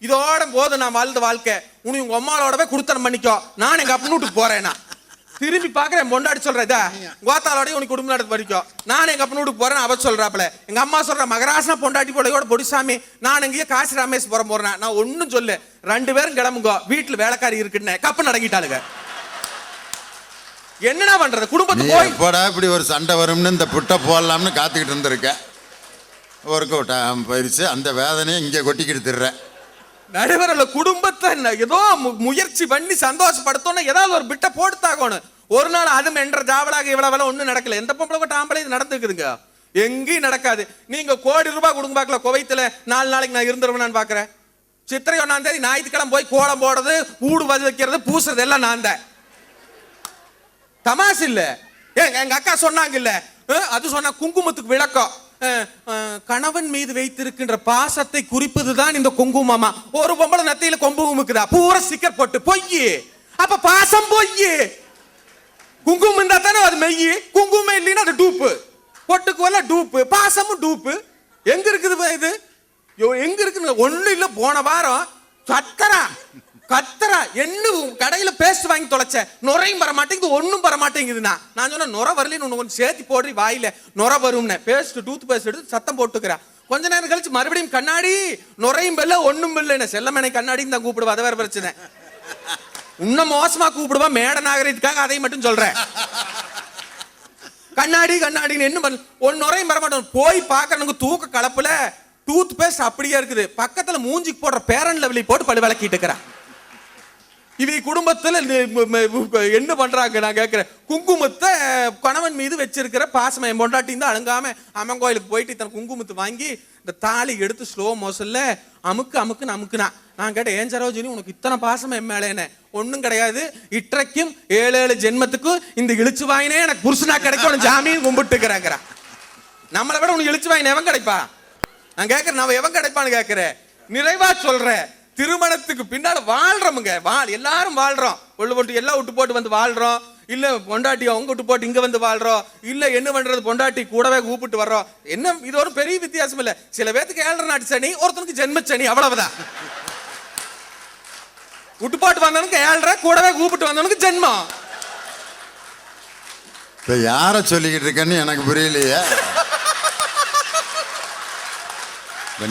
இதோட போது நான் வாழ்ந்த வாழ்க்கை, உனக்கு உங்க அம்மாவோடவே குடுத்தனம் பண்ணிக்கோ, நான் எங்க அப்பன் வீட்டுக்கு போறேன்னா. திரும்பி பாக்குறேன், பொண்டாட்டி சொல்றதா கோத்தாலோடய உனக்கு குடும்பம் நடத்து படிக்கும், நான் எங்க அப்பன் வீட்டுக்கு போறேன். அவ சொல்றாப்ல, எங்க அம்மா சொல்ற மகராசனா பொண்டாட்டி போலையோட பொடிசாமி, நான் எங்கேயோ காசி ராமேஸ்வரம் போறேன். நான் ஒன்னும் சொல்லு, 2 பேரும் கிளம்புங்க, வீட்டுல வேலைக்காரி இருக்குன்னு கப்பு நடக்கிட்டாளுங்க. என்னடா பண்றது? குடும்பத்துக்கு போய் போடா இப்படி ஒரு சண்டை வரும்னு இந்த புட்டை போடலாம்னு காத்துக்கிட்டு இருந்திருக்க, ஒர்க் அவுட் போயிருச்சு. அந்த வேதனையை இங்கே கொட்டிக்கிட்டு திடுறேன். நடுவரில் குடும்பத்தை ஏதோ முயற்சி பண்ணி சந்தோஷப்படுத்தணும், ஏதாவது ஒரு பிட்ட போட்டுத்தாகணும். ஒரு நாள் அதுவும் என்ற ஜாவலாக இவ்வளவு ஒன்றும் நடக்கல. எந்த பொம்பளை டாம்பளை இது நடந்துக்குதுங்க, எங்கேயும் நடக்காது. நீங்க ₹1 கோடி கொடுங்க பார்க்கல. குவைத்துல 4 நாளைக்கு நான் இருந்துருவேன் பாக்குறேன். சித்திரை 1ஆம் தேதி ஞாயிற்றுக்கிழமை போய் கோலம் போடுறது, ஊடு வைக்கிறது, பூசுறது எல்லாம் நான் தான். தமாசு இல்ல. எங்க அக்கா சொன்னாங்க இல்ல, அது சொன்னா குங்குமத்துக்கு விளக்கம், கணவன் மீது வைத்திருக்கின்ற பாசத்தை குறிப்பதுதான் இந்த குங்குமமா. ஒரு பொம்பளை நத்தையில குங்குமம் இருக்குதா, பூரா ஸ்டிக்கர் போட்டு பொய். அப்ப பாசம் பொய். குங்குமம் இருந்தா தானே அது மெய், குங்குமம் இல்லைன்னா அது டூப்பு. பொட்டுக்கு வரல டூப்பு, பாசமும் டூப்பு. எங்க இருக்குது இது? எங்க இருக்கு? ஒண்ணு இல்ல. போன வாரம் கத்தரா என்ன கடையில பேஸ்ட் வாங்கி தொலைச்ச, நுரையும் வர மாட்டேங்குது, ஒன்னும் வர மாட்டேங்குதுன்னா நான் சொன்ன நுரை வரலன்னு ஒண்ணு கொஞ்சம் சேர்த்து போடுறி வாயில நுரை வரும்னு பேஸ்ட் டூத் பேஸ்ட் எடுத்து சத்தம் போட்டுக்கிறேன். கொஞ்ச நேரம் கழிச்சு மறுபடியும் கண்ணாடி, நுரையும் பெல்ல ஒண்ணும் பெல்ல, செல்லமனை கண்ணாடின்னு தான் கூப்பிடுவா, அதை வேற பிரச்சனை. இன்னும் மோசமா கூப்பிடுவா, மேட நாகரிகத்துக்காக அதை மட்டும் சொல்றேன். கண்ணாடின்னு என்ன பண்ண, ஒன்னு நுரையும் வர மாட்டோம். போய் பாக்கறனுக்கு தூக்க கலப்புல டூத் பேஸ்ட் அப்படியே இருக்குது, பக்கத்துல மூஞ்சிக்கு போடுற பேரன் லெவலி போட்டு பழு விளக்கிட்டு இருக்கிறேன். இவை குடும்பத்துல என்ன பண்றாங்க நான் கேட்கிறேன். குங்குமத்தை கணவன் மீது வச்சிருக்கிற பாசம், என் பொண்டாட்டி தான் அழுங்காம அம்மன் கோயிலுக்கு போயிட்டு தன் குங்குமத்தை வாங்கி இந்த தாலி எடுத்து ஸ்லோ மோஷன்ல அமுக்குன்னு அமுக்குனா. நான் கேட்டேன், ஏன் சரோஜினி உனக்கு இத்தனை பாசம் என் மேலேன்னு? ஒன்னும் கிடையாது, இற்றைக்கும் 7 ஜென்மத்துக்கு இந்த இழிச்சு வாயினே எனக்கு புருஷனா கிடைக்கும் ஜாமீன் கும்பிட்டுக்கிறாங்க. நம்மளை விட உனக்கு இழிச்சு வாயின எவன் கிடைப்பா? நான் கேட்கிறேன், நான் எவன் கிடைப்பான்னு கேட்கிறேன். நிறைவா சொல்றேன், திருமணத்துக்கு பின்னால வாழ்றோமுங்க, எல்லாரும் வாழ்றோம், போட்டு எல்லாம் விட்டு போட்டு வந்து வாழ்றோம், இல்ல பொண்டாட்டி அவங்க விட்டு போட்டு இங்க வந்து வாழ்றோம், இல்ல என்ன பண்றது பொண்டாட்டி கூடவே கூப்பிட்டு வர்றோம். என்ன இது ஒரு பெரிய வித்தியாசம் இல்ல. சில பேருக்கு 7 நாட்டு சனி, ஒருத்தனுக்கு ஜென்ம சனி, அவ்வளவுதான். விட்டு போட்டு வந்தவனுக்கு 7, கூடவே கூப்பிட்டு வந்தவனுக்கு ஜென்மம். இப்ப யார சொல்லிக்கிட்டு இருக்கேன்னு எனக்கு புரியலையே.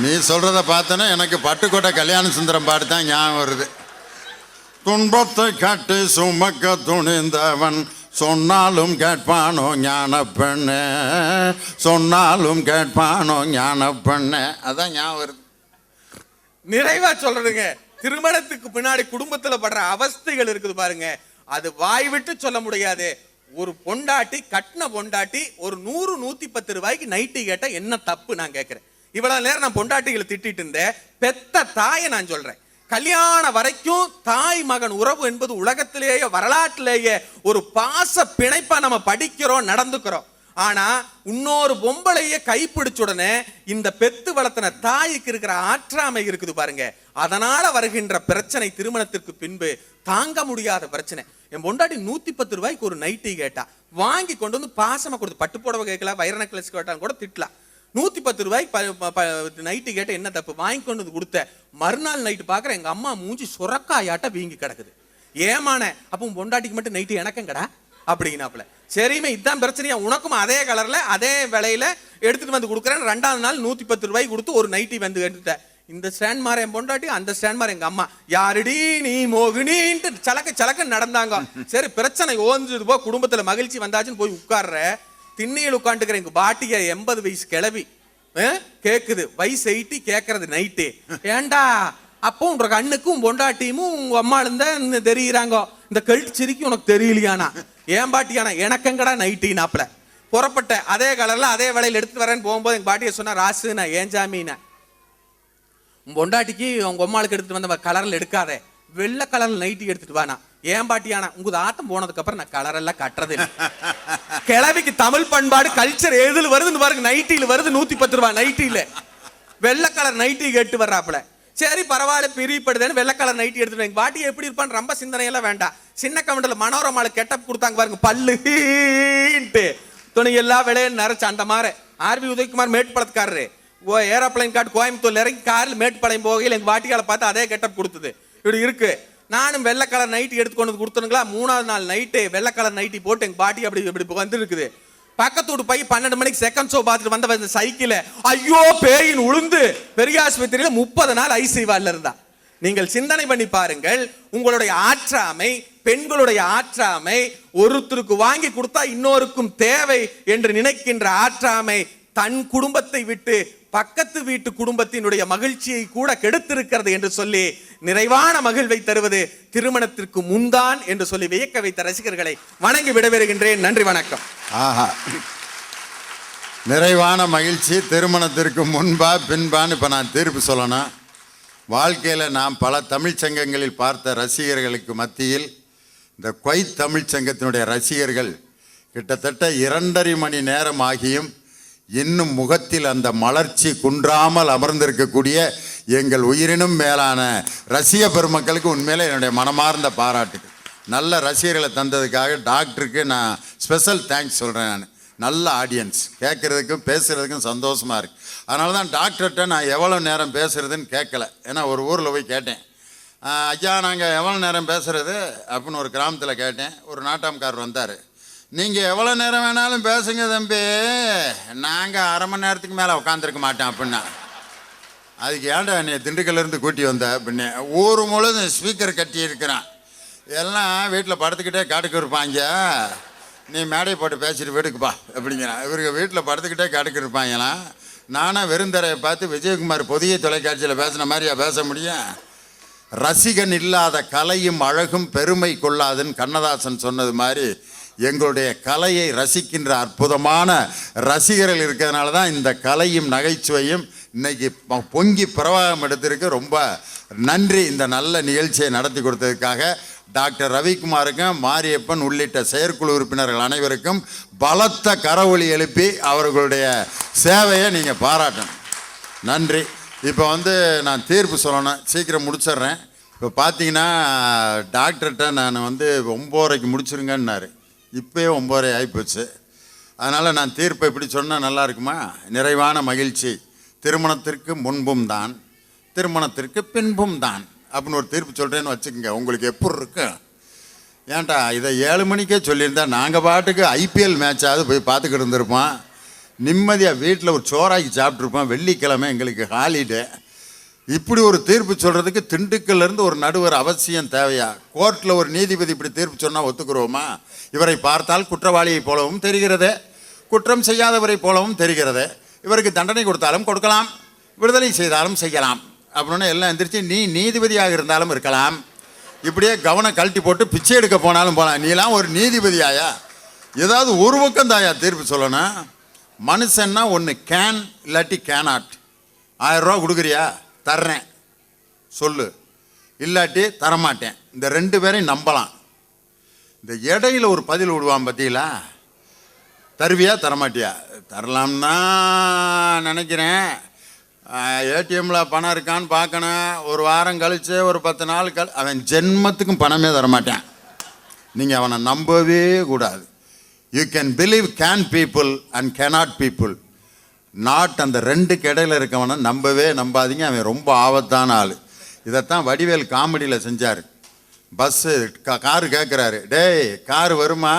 நீ சொல்றத பார்த்தனா எனக்கு பட்டுக்கோட்டை கல்யாண சுந்தரம் பாட்டு தான் ஞாபகம் வருது. துன்பத்தை காட்டு சுமக்க துணிந்தவன் சொன்னாலும் கேட்பானோ ஞான பெண்ணு, சொன்னாலும் கேட்பானோ ஞான பெண்ணு, அதான் ஞாபகம் வருது. நிறைவா சொல்றதுங்க, திருமணத்துக்கு பின்னாடி குடும்பத்துல படுற அவஸ்தைகள் இருக்குது பாருங்க, அது வாய் விட்டு சொல்ல முடியாது. ஒரு பொண்டாட்டி, கட்டின பொண்டாட்டி ஒரு 100-110 ரூபாய்க்கு நைட்டி கேட்ட என்ன தப்பு நான் கேட்கிறேன். இவ்வளவு நேரம் நான் பொண்டாட்டிகளை திட்டிட்டு இருந்தேன். பெத்த தாயை நான் சொல்றேன், கல்யாணம் வரைக்கும் தாய் மகன் உறவு என்பது உலகத்திலேயே வரலாற்றிலேயே ஒரு பாச பிணைப்பா நம்ம படிக்கிறோம், நடந்துக்கிறோம். ஆனா இன்னொரு பொம்பளைய கைப்பிடிச்ச உடனே இந்த பெத்து வளர்த்தன தாய்க்கு இருக்கிற ஆற்றாமை இருக்குது பாருங்க, அதனால வருகின்ற பிரச்சனை திருமணத்திற்கு பின்பு தாங்க முடியாத பிரச்சனை. என் பொண்டாட்டி 110 ரூபாய்க்கு ஒரு நைட்டி கேட்டா, வாங்கி கொண்டு வந்து பாசமா கொடுத்து, பட்டு புடவை கேட்கலாம், வைர நெக்லஸ் கேட்டாலும் கூட திட்டலாம். 110 ரூபாய்க்கு நைட்டு கேட்ட என்ன தப்பு, வாங்கி கொண்டு வந்து கொடுத்த மறுநாள் நைட்டு பாக்குற எங்க அம்மா மூஞ்சி சுரக்காயாட்ட வீங்கி கிடக்குது. ஏமான அப்போ பொண்டாட்டிக்கு மட்டும் நைட்டு எனக்குங்கடா அப்படின்னாப்புல. சரிமே இதுதான் பிரச்சனையா, உனக்கும் அதே கலர்ல அதே விலையில எடுத்துட்டு வந்து கொடுக்குறேன். 2வது நாள் 110 ரூபாய்க்கு கொடுத்து ஒரு நைட்டி வந்து எடுத்துட்டேன். இந்த ஸ்டாண்ட் மாற என் பொண்டாட்டி, அந்த ஸ்டாண்ட் மாற எங்க அம்மா, யாருடி நீ மோகினின்ட்டு சலக்க நடந்தாங்க. சரி பிரச்சனை ஓஞ்சுது போ, குடும்பத்துல மகிழ்ச்சி வந்தாச்சுன்னு போய் உட்கார்ற, திண்ணையில் உட்காந்துக்கிற எங்க பாட்டிய 80 வயசு கிளவி கேக்குது, வயசு 80 கேட்கறது நைட்டு. ஏண்டா அப்போ உன்ற கண்ணுக்கும் பொண்டாட்டியும் உங்க அம்மா இருந்தா தெரியுறாங்க, இந்த கழுத்து சிரிக்கி உனக்கு தெரியலையானா, ஏன் பாட்டியானா எனக்கங்கடா நைட்டினாப்ல. புறப்பட்ட அதே கலர்ல அதே வேலையில் எடுத்துட்டு வரேன்னு போகும்போது எங்க பாட்டியை சொன்னா, ராசுனா ஏன் ஜாமீனா உன் பொண்டாட்டிக்கு உங்க அம்மாளுக்கு எடுத்துட்டு வந்த கலர்ல எடுக்காத, வெள்ளை கலர்ல நைட்டி எடுத்துட்டு வானா. ஏன் பாட்டியானா உங்க ஆட்டம் போனதுக்கு அப்புறம் நான் கலர் எல்லாம் கட்டுறது இல்லை. கிழவிக்கு தமிழ் பண்பாடு கல்ச்சர் எதுல வருதுன்னு பாருங்க, நைட்டில வருது 110 ரூபாய் நைட்டில வெள்ளை கலர் நைட்டி கேட்டு வர்றாப்புல. சரி பரவாயில்ல பிரிப்படுதுன்னு வெள்ளை கலர் நைட்டி எடுத்துட்டு எங்க பாட்டி எப்படி இருப்பான்னு ரொம்ப சிந்தனை எல்லாம் வேண்டாம். சின்ன கவுண்டர்ல மனோரமால கெட்டப் கொடுத்தாங்க பாருங்க, பல்லு துணி எல்லாம் விளையாடு நிறைச்சு அந்த மாதிரி. ஆர்வி உதயகுமார் மேட்டுப்பாளையத்துக்காரரு ஏரோப்ளைன் காட்டு கோயம்புத்தூர்ல இறங்கி காரில் மேட்டுப்பாளையம் போகையில் எங்க பாட்டியால பார்த்து அதே கெட்டப் கொடுத்தது இப்படி இருக்கு. நானும் வெள்ளை கலர் நைட்டி எடுத்துக்கொண்டு கொடுத்துருங்களா, 3வது நாள் நைட்டு வெள்ளை கலர் நைட்டி போட்டு எங்க பாட்டி அப்படி இப்படி வந்து இருக்குது. பக்கத்தோடு போய் 12 மணிக்கு செகண்ட் ஷோ பார்த்துட்டு வந்த சைக்கிள ஐயோ பேயின் உளுந்து பெரிய ஆஸ்பத்திரியில 30 நாள் ஐசியூல இருந்தா. நீங்கள் சிந்தனை பண்ணி பாருங்கள், உங்களுடைய ஆற்றாமை, பெண்களுடைய ஆற்றாமை, ஒருத்தருக்கு வாங்கி கொடுத்தா இன்னொருக்கும் தேவை என்று நினைக்கின்ற ஆற்றாமை தன் குடும்பத்தை விட்டு பக்கத்து வீட்டு குடும்பத்தினுடைய மகிழ்ச்சியை கூட கெடுத்திருக்கிறது என்று சொல்லி நிறைவான மகிழ்வை தருவது திருமணத்திற்கு முன்தான் என்று சொல்லி வியக்க வைத்த ரசிகர்களை வணங்கி விடைபெறுகின்றேன். நன்றி வணக்கம். ஆஹா, நிறைவான மகிழ்ச்சி. திருமணத்திற்கு முன்பா பின்பான்னு இப்போ நான் தீர்ப்பு சொல்லணும். வாழ்க்கையில் நாம் பல தமிழ்ச்சங்கங்களில் பார்த்த ரசிகர்களுக்கு மத்தியில் இந்த குவைத் தமிழ்ச்சங்கத்தினுடைய ரசிகர்கள் கிட்டத்தட்ட 2.5 மணி நேரம் ஆகியும் இன்னும் முகத்தில் அந்த மலர்ச்சி குன்றாமல் அமர்ந்திருக்கக்கூடிய எங்கள் உயிரினும் மேலான ரசிக பெருமக்களுக்கு உண்மையிலே என்னுடைய மனமார்ந்த பாராட்டுகள். நல்ல ரசிகர்களை தந்ததுக்காக டாக்டருக்கு நான் ஸ்பெஷல் தேங்க்ஸ் சொல்கிறேன். நான் நல்ல ஆடியன்ஸ், கேட்குறதுக்கும் பேசுகிறதுக்கும் சந்தோஷமாக இருக்குது. அதனால தான் டாக்டர்கிட்ட நான் எவ்வளோ நேரம் பேசுகிறதுன்னு கேட்கல. ஏன்னா ஒரு ஊரில் போய் கேட்டேன், ஐயா நாங்கள் எவ்வளோ நேரம் பேசுகிறது அப்படின்னு ஒரு கிராமத்தில் கேட்டேன். ஒரு நாட்டாம்காரர் வந்தார், நீங்கள் எவ்வளோ நேரம் வேணாலும் பேசுங்க தம்பி, நாங்கள் 1/2 மணி நேரத்துக்கு மேலே உட்காந்துருக்க மாட்டோம் அப்படின்னா. அதுக்கு ஏன்டா என்னை திண்டுக்கல்லேருந்து கூட்டி வந்த அப்படின்னு. ஊர் முழுதும் ஸ்பீக்கர் கட்டி இருக்கிறான், எல்லாம் வீட்டில் படுத்துக்கிட்டே காட்டுக்கு இருப்பாங்க, நீ மேடை போட்டு பேசிட்டு வீட்டுக்குப்பா அப்படிங்கிறான். இவருக்கு வீட்டில் படுத்துக்கிட்டே காட்டுக்கு இருப்பாங்களாம். நானும் வெறுந்தரையை பார்த்து விஜயகுமார் புதிய தொலைக்காட்சியில் பேசின மாதிரியா பேச முடியும்? ரசிகன் இல்லாத கலையும் அழகும் பெருமை கொள்ளாதுன்னு கண்ணதாசன் சொன்னது மாதிரி எங்களுடைய கலையை ரசிக்கின்ற அற்புதமான ரசிகர்கள் இருக்கிறதுனால தான் இந்த கலையும் நகைச்சுவையும் இன்னைக்கு பொங்கி பிரவாகம் எடுத்திருக்கு. ரொம்ப நன்றி இந்த நல்ல நிகழ்ச்சியை நடத்தி கொடுத்ததுக்காக. டாக்டர் ரவிக்குமாருக்கும் மாரியப்பன் உள்ளிட்ட செயற்குழு உறுப்பினர்கள் அனைவருக்கும் பலத்த கரவொலி எழுப்பி அவர்களுடைய சேவையை நீங்கள் பாராட்டணும். நன்றி. இப்போ நான் தீர்ப்பு சொல்லணும், சீக்கிரம் முடிச்சிடுறேன். இப்போ பார்த்தீங்கன்னா டாக்டர்கிட்ட நான் 9:30க்கு முடிச்சிருங்கன்னாரு. இப்போயே 9:30 ஆகிப்போச்சு. அதனால் நான் தீர்ப்பை இப்படி சொன்னால் நல்லா இருக்குமா? நிறைவான மகிழ்ச்சி திருமணத்திற்கு முன்பும் தான், திருமணத்திற்கு பின்பும் தான் அப்படின்னு ஒரு தீர்ப்பு சொல்கிறேன்னு வச்சுக்கோங்க. உங்களுக்கு எப்படி இருக்கு? ஏன்டா இதை 7 மணிக்கே சொல்லியிருந்தா நாங்கள் பாட்டுக்கு ஐபிஎல் மேட்சாவது போய் பார்த்துக்கிட்டு இருந்திருப்போம். நிம்மதியாக வீட்டில் ஒரு சோறாக்கி சாப்பிட்ருப்போம். வெள்ளிக்கிழமை எங்களுக்கு ஹாலிடே. இப்படி ஒரு தீர்ப்பு சொல்கிறதுக்கு திண்டுக்கல்லேருந்து ஒரு நடுவர் அவசியம் தேவையா? கோர்ட்டில் ஒரு நீதிபதி இப்படி தீர்ப்பு சொன்னால் ஒத்துக்குறோமா? இவரை பார்த்தால் குற்றவாளியை போலவும் தெரிகிறது, குற்றம் செய்யாதவரை போலவும் தெரிகிறது. இவருக்கு தண்டனை கொடுத்தாலும் கொடுக்கலாம், விடுதலை செய்தாலும் செய்யலாம் அப்படின்னு எல்லாம் எந்திரிச்சு நீ நீதிபதியாக இருந்தாலும் இருக்கலாம், இப்படியே கவனம் கழட்டி போட்டு பிச்சை எடுக்க போனாலும் போகலாம். நீலாம் ஒரு நீதிபதியாயா? ஏதாவது ஒரு பக்கம் தாயா தீர்ப்பு சொல்லணும். மனுஷன்னா ஒன்று கேன் இல்லாட்டி கேனாட். 1000 ரூபா கொடுக்குறியா? தர்றேன் சொல்லு, இல்லாட்டி தரமாட்டேன். இந்த 2 பேரையும் நம்பலாம். இந்த இடையில ஒரு பதில் விடுவான் பார்த்தீங்களா? தருவியா தரமாட்டியா? தரலாம்னா நினைக்கிறேன். ஏடிஎம்மில் பணம் இருக்கான்னு பார்க்கணும். ஒரு வாரம் கழிச்சு ஒரு 10 நாள் அவன் ஜென்மத்துக்கும் பணமே தரமாட்டான். நீங்கள் அவனை நம்பவே கூடாது. You can believe can people and cannot people, not அந்த 2க்கு இடையில இருக்கவனை நம்பவே நம்பாதீங்க. அவன் ரொம்ப ஆபத்தான ஆள். இதைத்தான் வடிவேல் காமெடியில் செஞ்சார். பஸ்ஸு காரு கேட்குறாரு, டேய் காரு வருமா?